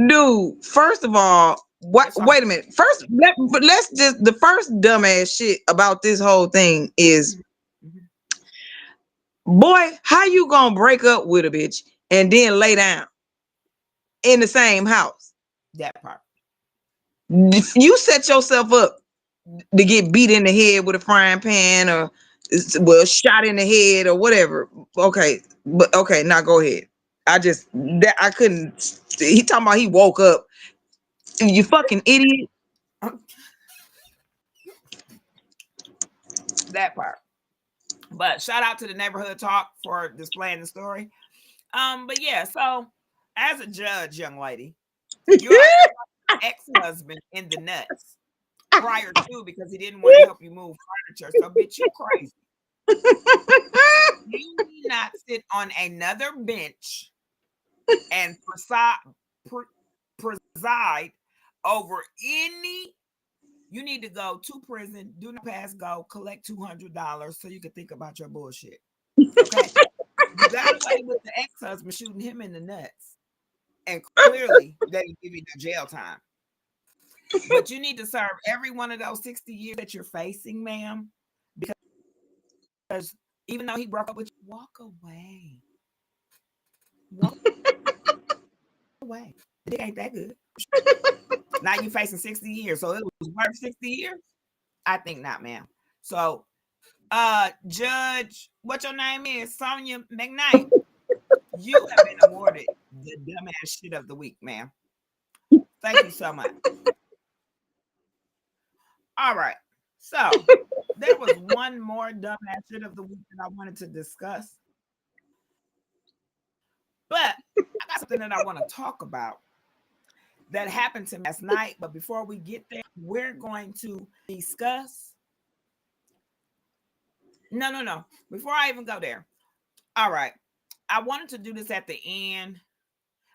dude, first of all, wait a minute. First, the first dumbass shit about this whole thing is, boy, how you gonna break up with a bitch and then lay down in the same house? That part. You set yourself up to get beat in the head with a frying pan, or shot in the head or whatever. Okay, but okay, now go ahead. I couldn't. He talking about he woke up. You fucking idiot. That part. But shout out to the Neighborhood Talk for displaying the story. But yeah, so as a judge, young lady, your ex-husband in the nuts prior to, because he didn't want to help you move furniture. So bitch, you crazy. You need not sit on another bench and preside over any. You need to go to prison, do not pass go, collect $200 so you can think about your bullshit. Okay. You got away with the ex-husband shooting him in the nuts. And clearly they didn't give you the jail time. But you need to serve every one of those 60 years that you're facing, ma'am. Because even though he broke up with you, walk away. Walk away. It ain't that good. Now you're facing 60 years. So it was worth 60 years. I think not, ma'am. So, Judge, what your name is, Sonia McKnight, you have been awarded the dumbass shit of the week, ma'am. Thank you so much. All right. So, there was one more dumbass shit of the week that I wanted to discuss. But I got something that I want to talk about that happened to me last night. But before we get there, we're going to discuss. No. Before I even go there. All right. I wanted to do this at the end,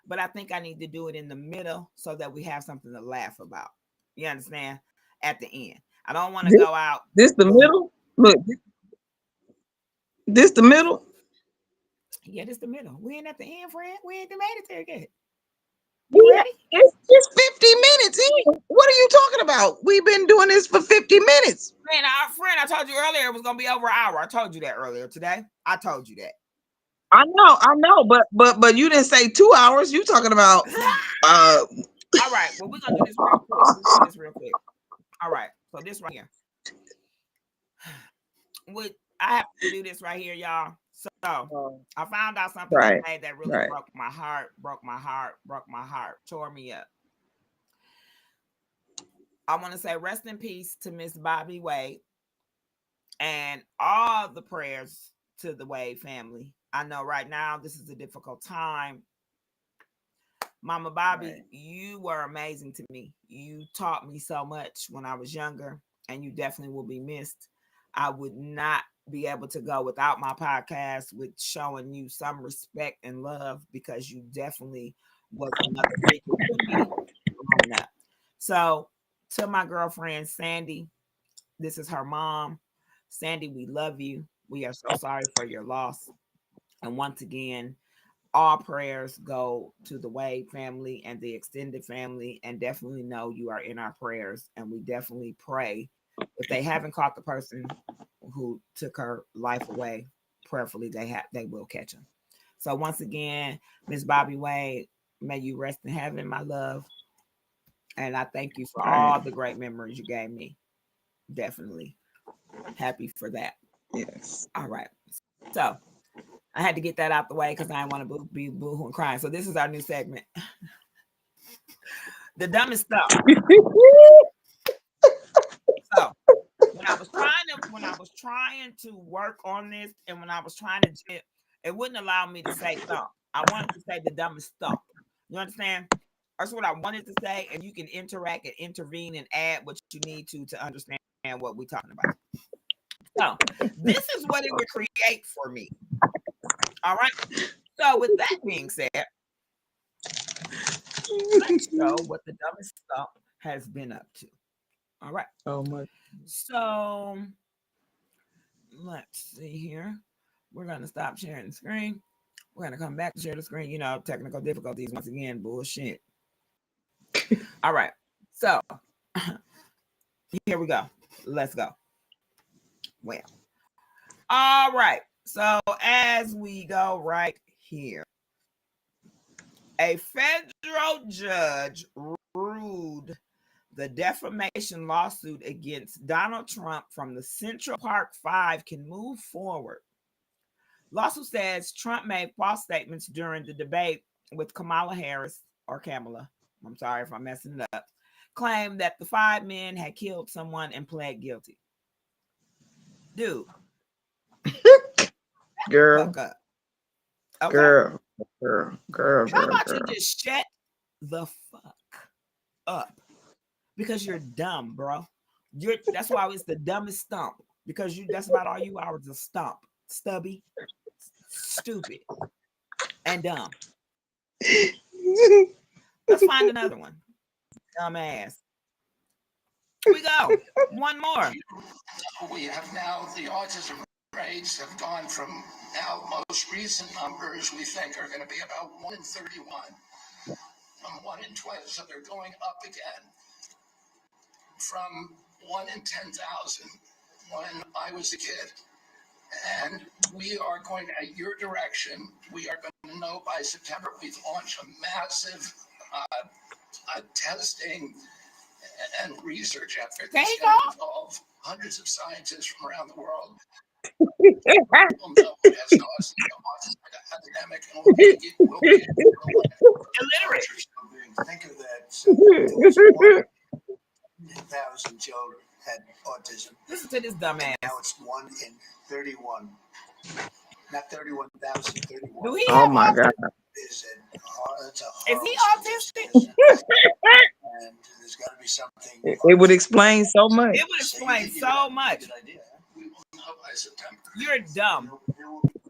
but I think I need to do it in the middle so that we have something to laugh about. You understand? At the end. I don't want to go out. This the middle? Look, this the middle? Yeah, this the middle. We ain't at the end, friend. We ain't made it there yet. You Yeah, ready? it's 50 minutes in. What are you talking about? We've been doing this for 50 minutes. Man, our friend, I told you earlier it was gonna be over an hour. I told you that earlier today. I told you that. I know, but you didn't say 2 hours. You talking about All right. Well, we're gonna do this real quick. We're gonna do this real quick. All right. So this right here. I have to do this right here, y'all. So I found out something today that really broke my heart, tore me up. I want to say rest in peace to Miss Bobby Wade and all the prayers to the Wade family. I know right now this is a difficult time. Mama Bobby, you were amazing to me. You taught me so much when I was younger, and you definitely will be missed. I would not be able to go without my podcast with showing you some respect and love because you definitely was another figure to me growing up. So to my girlfriend, Sandy, this is her mom. Sandy, we love you. We are so sorry for your loss. And once again, all prayers go to the Wade family and the extended family, and definitely know you are in our prayers. And we definitely pray if they haven't caught the person who took her life away, prayerfully they will catch him. So once again, Miss Bobby Wade, may you rest in heaven, my love. And I thank you for all the great memories you gave me. Definitely happy for that. Yes. All right. So I had to get that out the way because I didn't want to be boohoo and crying. So this is our new segment. The dumbest stuff. So when I was trying to work on this, and when I was trying to it wouldn't allow me to say thump. I wanted to say the dumbest thump. You understand? That's what I wanted to say, and you can interact and intervene and add what you need to understand what we're talking about. So this is what it would create for me. All right. So with that being said, let's show what the dumbest stuff has been up to. All right. Oh my. So let's see here. We're gonna stop sharing the screen. We're gonna come back to share the screen. You know, technical difficulties once again. Bullshit. All right. So here we go. Let's go. Well. All right. So as we go right here, a federal judge ruled the defamation lawsuit against Donald Trump from the Central Park Five can move forward. Lawsuit says Trump made false statements during the debate with Kamala Harris, or Kamala, I'm sorry if I'm messing it up, claimed that the five men had killed someone and pled guilty. Dude. Girl. Fuck up. Okay. Girl. How about you just shut the fuck up? Because you're dumb, bro. That's why it's the dumbest stump. Because that's about all you are is a stump. Stubby, stupid, and dumb. Let's find another one. Dumbass. Here we go. One more. We have now the autism rates have gone from now most recent numbers we think are going to be about 1 in 31 from 1 in 20. So they're going up again from 1 in 10,000 when I was a kid. And we are going at your direction. We are going to know by September. We've launched a massive testing and research effort Can that's he going to talk? involve hundreds of scientists from around the world. We'll know what has caused the autism epidemic, and we'll be able to limit Illiterate. Think of that. There was 1,000 children had autism. Listen to this dumbass. Now it's 1 in 31. Not 31,000, 31. Do he Oh have my autism? God. It's a Is he horrible autistic? statistic, and there's got to be something. It would explain so much. It would explain so much. Good idea. We will know by September. You're dumb,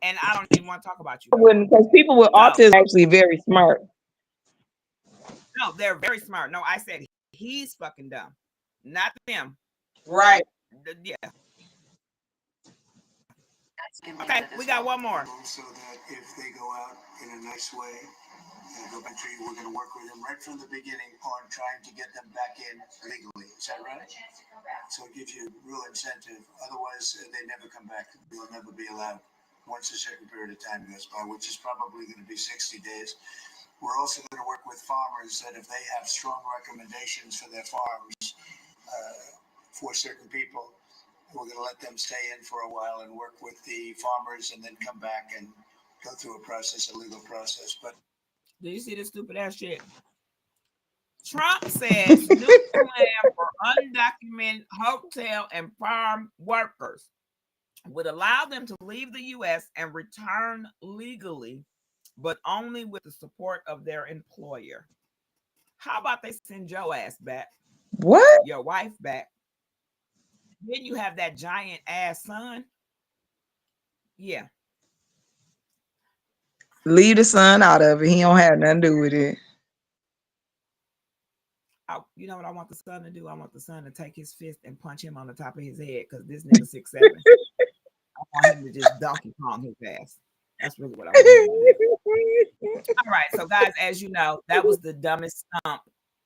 and I don't even want to talk about you. Because people with autism are actually very smart. No, they're very smart. No, I said he's fucking dumb, not them. Right. Yeah. Okay, we got one more. So that if they go out in a nice way and go back to you, we're going to work with them right from the beginning on trying to get them back in legally. Is that right? So it gives you real incentive. Otherwise, they never come back. They'll never be allowed once a certain period of time goes by, which is probably going to be 60 days. We're also going to work with farmers that if they have strong recommendations for their farms for certain people, we're going to let them stay in for a while and work with the farmers and then come back and go through a process, a legal process. But do you see this stupid ass shit? Trump says new plan for undocumented hotel and farm workers would allow them to leave the U.S. and return legally, but only with the support of their employer. How about they send your ass back? What? Your wife back? Then you have that giant ass son. Yeah. Leave the son out of it. He don't have nothing to do with it. You know what I want the son to do? I want the son to take his fist and punch him on the top of his head because this nigga 6'7". I want him to just Donkey Kong his ass. That's really what I want him to do. All right, so guys, as you know, that was the dumbest stump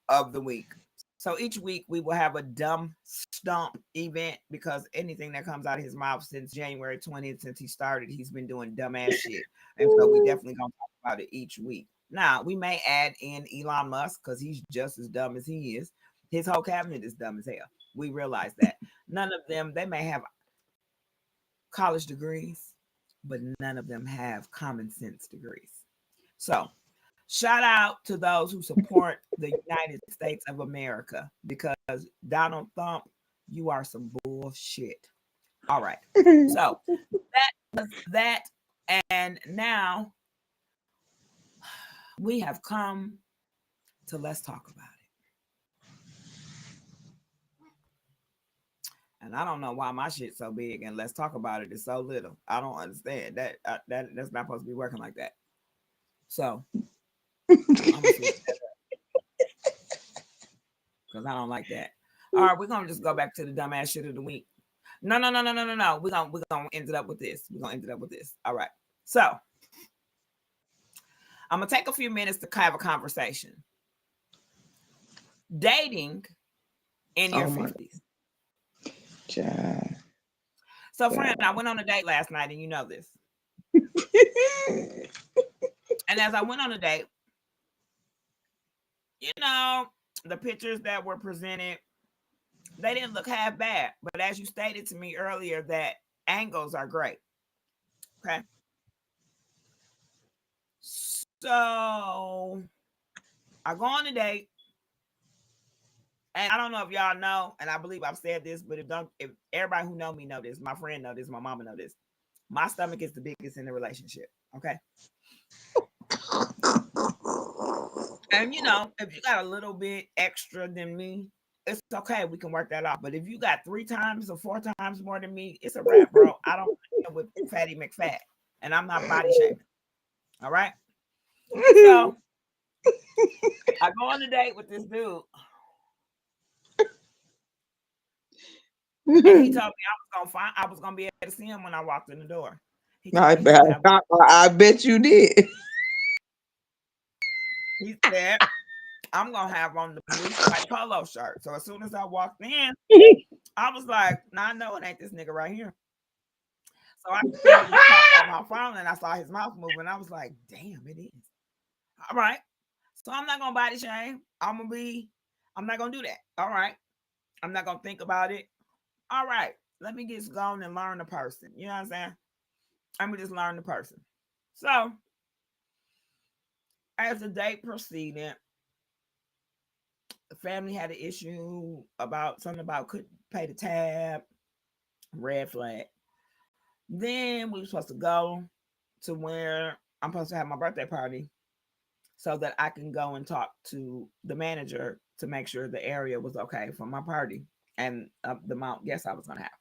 of the week. So each week we will have a dumb stump event because anything that comes out of his mouth since January 20th, since he started, he's been doing dumbass shit. And so we definitely gonna talk about it each week. Now we may add in Elon Musk because he's just as dumb as he is. His whole cabinet is dumb as hell. We realize that. None of them, they may have college degrees, but none of them have common sense degrees. So shout out to those who support the United States of America because Donald Trump, you are some bullshit. All right. So that was that. And now we have come to let's talk about it. And I don't know why my shit's so big and let's talk about it is so little. I don't understand that. That's not supposed to be working like that. So because I don't like that. All right, we're gonna just go back to the dumbass shit of the week. No. We're gonna end it up with this. We're gonna end it up with this. All right. So I'm gonna take a few minutes to have a conversation. Dating in your 50s. God. So, friend, I went on a date last night, and you know this. And as I went on a date, you know, the pictures that were presented, they didn't look half bad. But as you stated to me earlier, that angles are great. Okay. So I go on a date. And I don't know if y'all know, and I believe I've said this, but if everybody who know me know this, my friend know this, my mama know this. My stomach is the biggest in the relationship. Okay. And you know, if you got a little bit extra than me, it's okay. We can work that out. But if you got 3 times or 4 times more than me, it's a wrap, bro. I don't deal with Fatty McFat, and I'm not body shaming. All right. So I go on a date with this dude. And he told me I was gonna be able to see him when I walked in the door. I bet you did. He said, I'm gonna have on the blue striped polo shirt. So as soon as I walked in, I was like, nah, I know it ain't this nigga right here. So I talked on my phone and I saw his mouth moving. I was like, damn, it is. All right. So I'm not gonna body shame. I'm I'm not gonna do that. All right. I'm not gonna think about it. All right. Let me just go on and learn the person. You know what I'm saying? I'm gonna just learn the person. So as the date proceeded, the family had an issue about something about couldn't pay the tab, red flag. Then we were supposed to go to where I'm supposed to have my birthday party so that I can go and talk to the manager to make sure the area was okay for my party and the amount guests I was gonna have.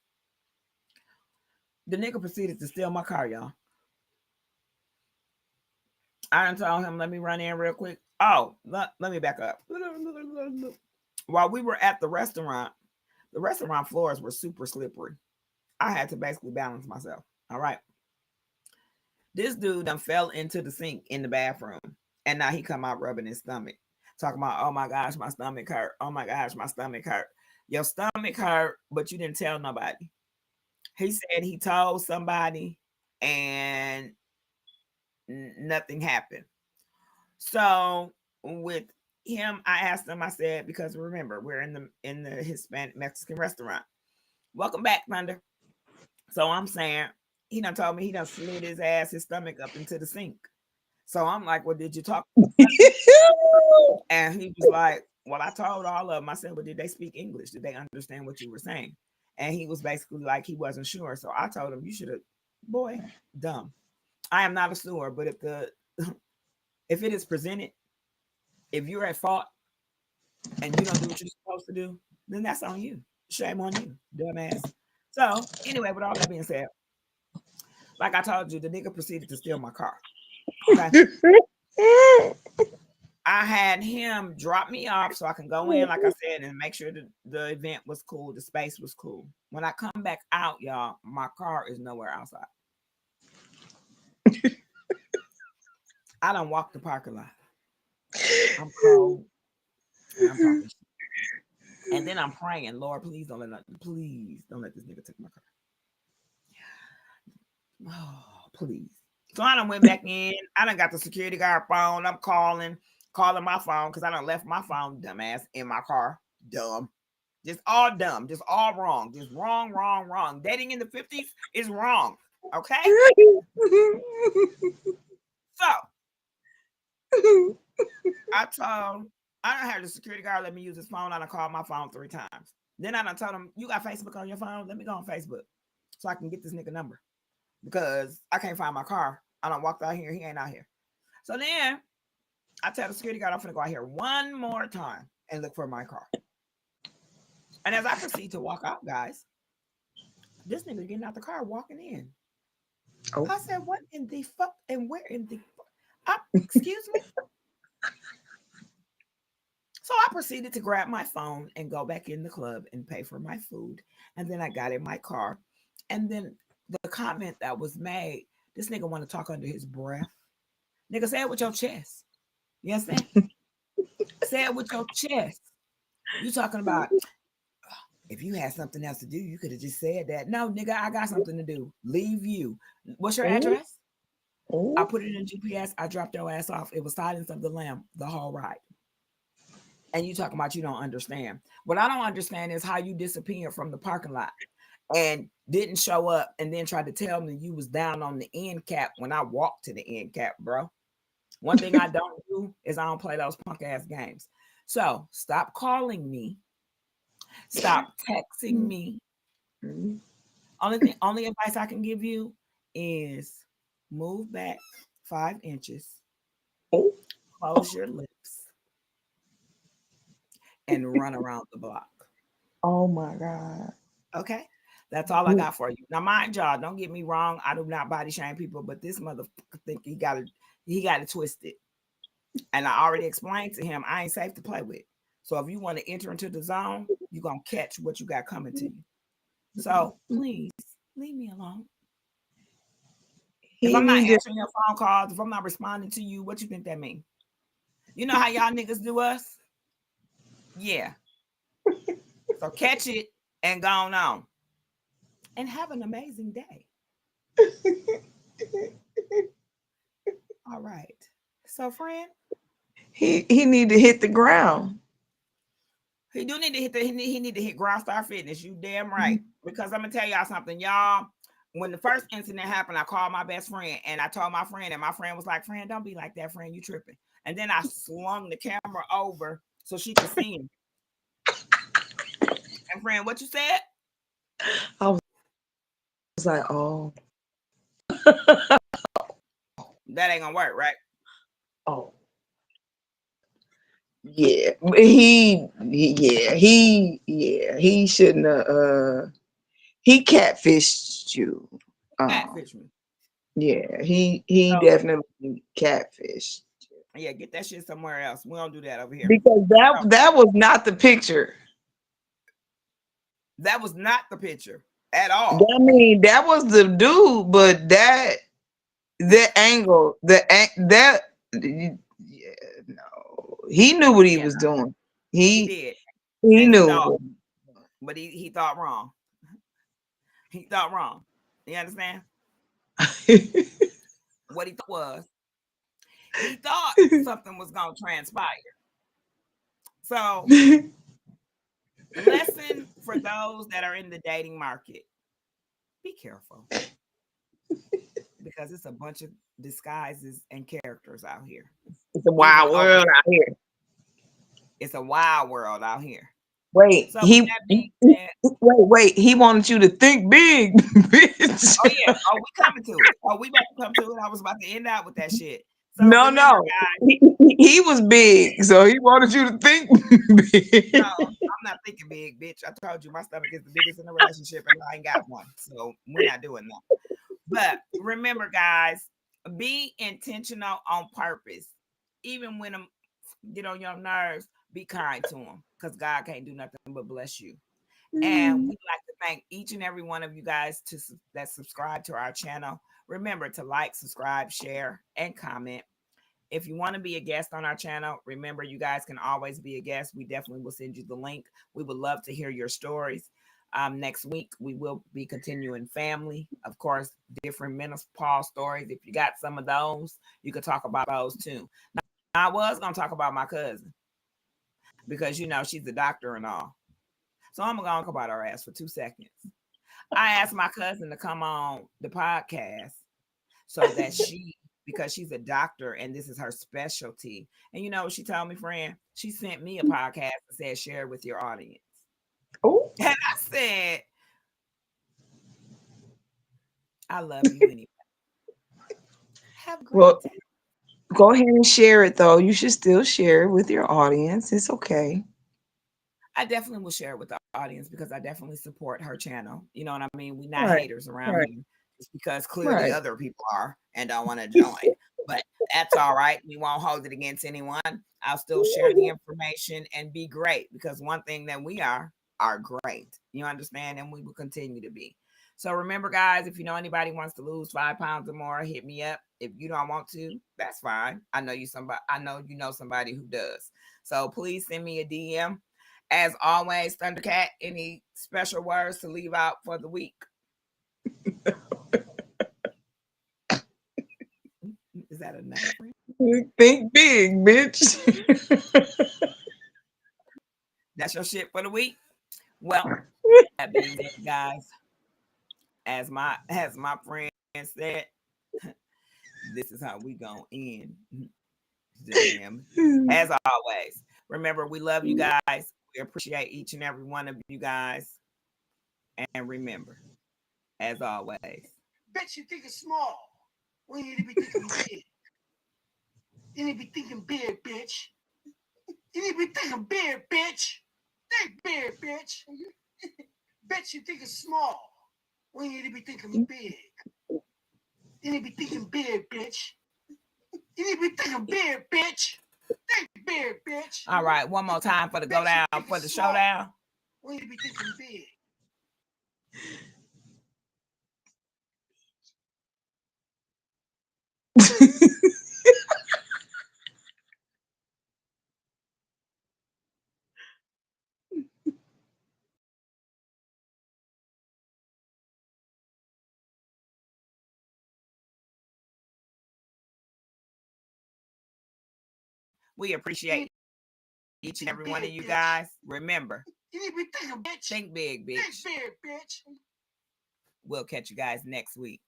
The nigga proceeded to steal my car, y'all. I done told him, let me run in real quick. Oh, let me back up. While we were at the restaurant floors were super slippery. I had to basically balance myself. All right. This dude done fell into the sink in the bathroom. And now he come out rubbing his stomach. Talking about, oh my gosh, my stomach hurt. Oh my gosh, my stomach hurt. Your stomach hurt, but you didn't tell nobody. He said he told somebody and nothing happened. So with him, I asked him, I said, because remember, we're in the Hispanic Mexican restaurant. Welcome back, Thunder. So I'm saying, he done told me he done slid his stomach up into the sink. So I'm like, well, did you talk? And he was like, well, I told all of them. I said, well, did they speak English? Did they understand what you were saying? And he was basically like, he wasn't sure. So I told him, you should have, boy, dumb. I am not a sewer, but if it is presented, if you're at fault and you don't do what you're supposed to do, then that's on you. Shame on you, dumbass. So anyway, with all that being said, like I told you, the nigga proceeded to steal my car. Okay. I had him drop me off so I can go in, like I said, and make sure the event was cool, the space was cool. When I come back out, y'all, my car is nowhere outside. I don't walk the parking lot. I'm cold and I'm talking shit. And then I'm praying, Lord, please don't let this nigga take my car. Oh, please. So I done went back in. I done got the security guard phone. I'm calling my phone because I done left my phone, dumbass, in my car. Dumb. Just all dumb. Just all wrong. Just wrong. Dating in the 50s is wrong. Okay? So I done had the security guard let me use his phone. I done called my phone 3 times. Then I done told him, you got Facebook on your phone? Let me go on Facebook so I can get this nigga number. Because I can't find my car. I don't walk out here. He ain't out here. So then I tell the security guard I'm finna go out here one more time and look for my car. And as I proceed to walk out, guys, this nigga getting out the car, walking in. Oh. I said, what in the fuck and where in the fuck? Excuse me? So I proceeded to grab my phone and go back in the club and pay for my food. And then I got in my car. And then the comment that was made, this nigga want to talk under his breath. Nigga, say it with your chest. You understand? Say it with your chest. You talking about, if you had something else to do, you could have just said that. No, nigga, I got something to do. Leave you. What's your address? I put it in GPS. I dropped your ass off. It was Silence of the Lamb the whole ride. And you talking about you don't understand. What I don't understand is how you disappeared from the parking lot and didn't show up and then tried to tell me you was down on the end cap when I walked to the end cap, bro. One thing I don't do is I don't play those punk ass games. So stop calling me. Stop texting me. Only advice I can give you is move back 5 inches. Close your lips. And run around the block. Oh my God. Okay. That's all I got for you. Now, mind y'all, don't get me wrong. I do not body shame people, but this motherfucker think he got it twisted. And I already explained to him, I ain't safe to play with. So if you want to enter into the zone, you're going to catch what you got coming to you. So please leave me alone. If I'm not answering your phone calls, if I'm not responding to you, what you think that means? You know how y'all niggas do us? Yeah. So catch it and go on. And have an amazing day. All right. So, friend, he need to hit the ground. He do need to hit he need to hit Ground Star Fitness. You damn right. Because I'm gonna tell y'all something, y'all. When the first incident happened, I called my best friend and I told my friend, and my friend was like, "Friend, don't be like that, friend. You tripping." And then I slung the camera over so she could see him. And friend, what you said? I was like, oh, That ain't gonna work, right? oh, yeah. He shouldn't have. He catfished you. Catfish me. Yeah, he So definitely catfished. yeah, get that shit somewhere else. We don't do that over here. Because So, that was not the picture. that was not the picture at all. I mean, that was the dude, but that angle, that yeah, no, he knew what he Yeah, was doing. he He did. he And he knew. thought, but he thought wrong. He thought wrong. You understand? What he thought was he thought something was gonna transpire. So, lesson for those that are in the dating market: be careful because it's a bunch of disguises and characters out here. It's a Even wild over world here, out here. it's a wild world out here. Wait, So, with that being said, wait. He wanted you to think big, bitch. oh yeah, oh we coming to it. Oh, we about to come to it. I was about to end out with that shit. So No, remember, no. guys. He was big, so he wanted you to think No, big. I'm not thinking big, bitch. I told you my stomach is the biggest in the relationship, and I ain't got one. So we're not doing that. But remember, guys, be intentional on purpose. Even when them get on your nerves, be kind to them because God can't do nothing but bless you. And we'd like to thank each and every one of you guys that subscribe to our channel. Remember to like, subscribe, share, and comment. If you want to be a guest on our channel, remember you guys can always be a guest. We definitely will send you the link. We would love to hear your stories. Next week, we will be continuing family. Of course, different menopause stories. If you got some of those, you could talk about those too. Now, I was going to talk about my cousin because, you know, she's a doctor and all. So I'm going to talk about her ass for 2 seconds. I asked my cousin to come on the podcast so that because she's a doctor and this is her specialty. And you know, she told me, friend, she sent me a podcast and said, share it with your audience. Oh, And I said, I love you anyway. Have a great well, day. go ahead and share it though. You should still share it with your audience. It's okay. I definitely will share it with the audience because I definitely support her channel. You know what I mean? We're not Right, haters around right, here just because clearly right. other people are and don't want to join. But that's all right. We won't hold it against anyone. I'll still share the information and be great because one thing that we are great. You understand? And we will continue to be. So remember, guys, if you know anybody wants to lose 5 pounds or more, hit me up. If you don't want to, that's fine. I know you know somebody who does. So please send me a DM. As always, Thundercat, any special words to leave out for the week? Is that enough? Think big, bitch. That's your shit for the week. Well, that being said, guys, as my friend said, this is how we gonna end. Damn. As always, remember we love you guys. We appreciate each and every one of you guys. And remember, as always, Bet you think it's small. We need to be thinking big. You need to be thinking big, bitch. You need to be thinking big, bitch. Think big, bitch. Bet you think it's small. We need to be thinking big. You need to be thinking big, bitch. You need to be thinking big, bitch. Think big, bitch. all right. One more time for the go down for the showdown. We need to be thinking big. We appreciate each and every one of you guys. Remember, You need to be thinking, bitch. think big, bitch. Think big, bitch. We'll catch you guys next week.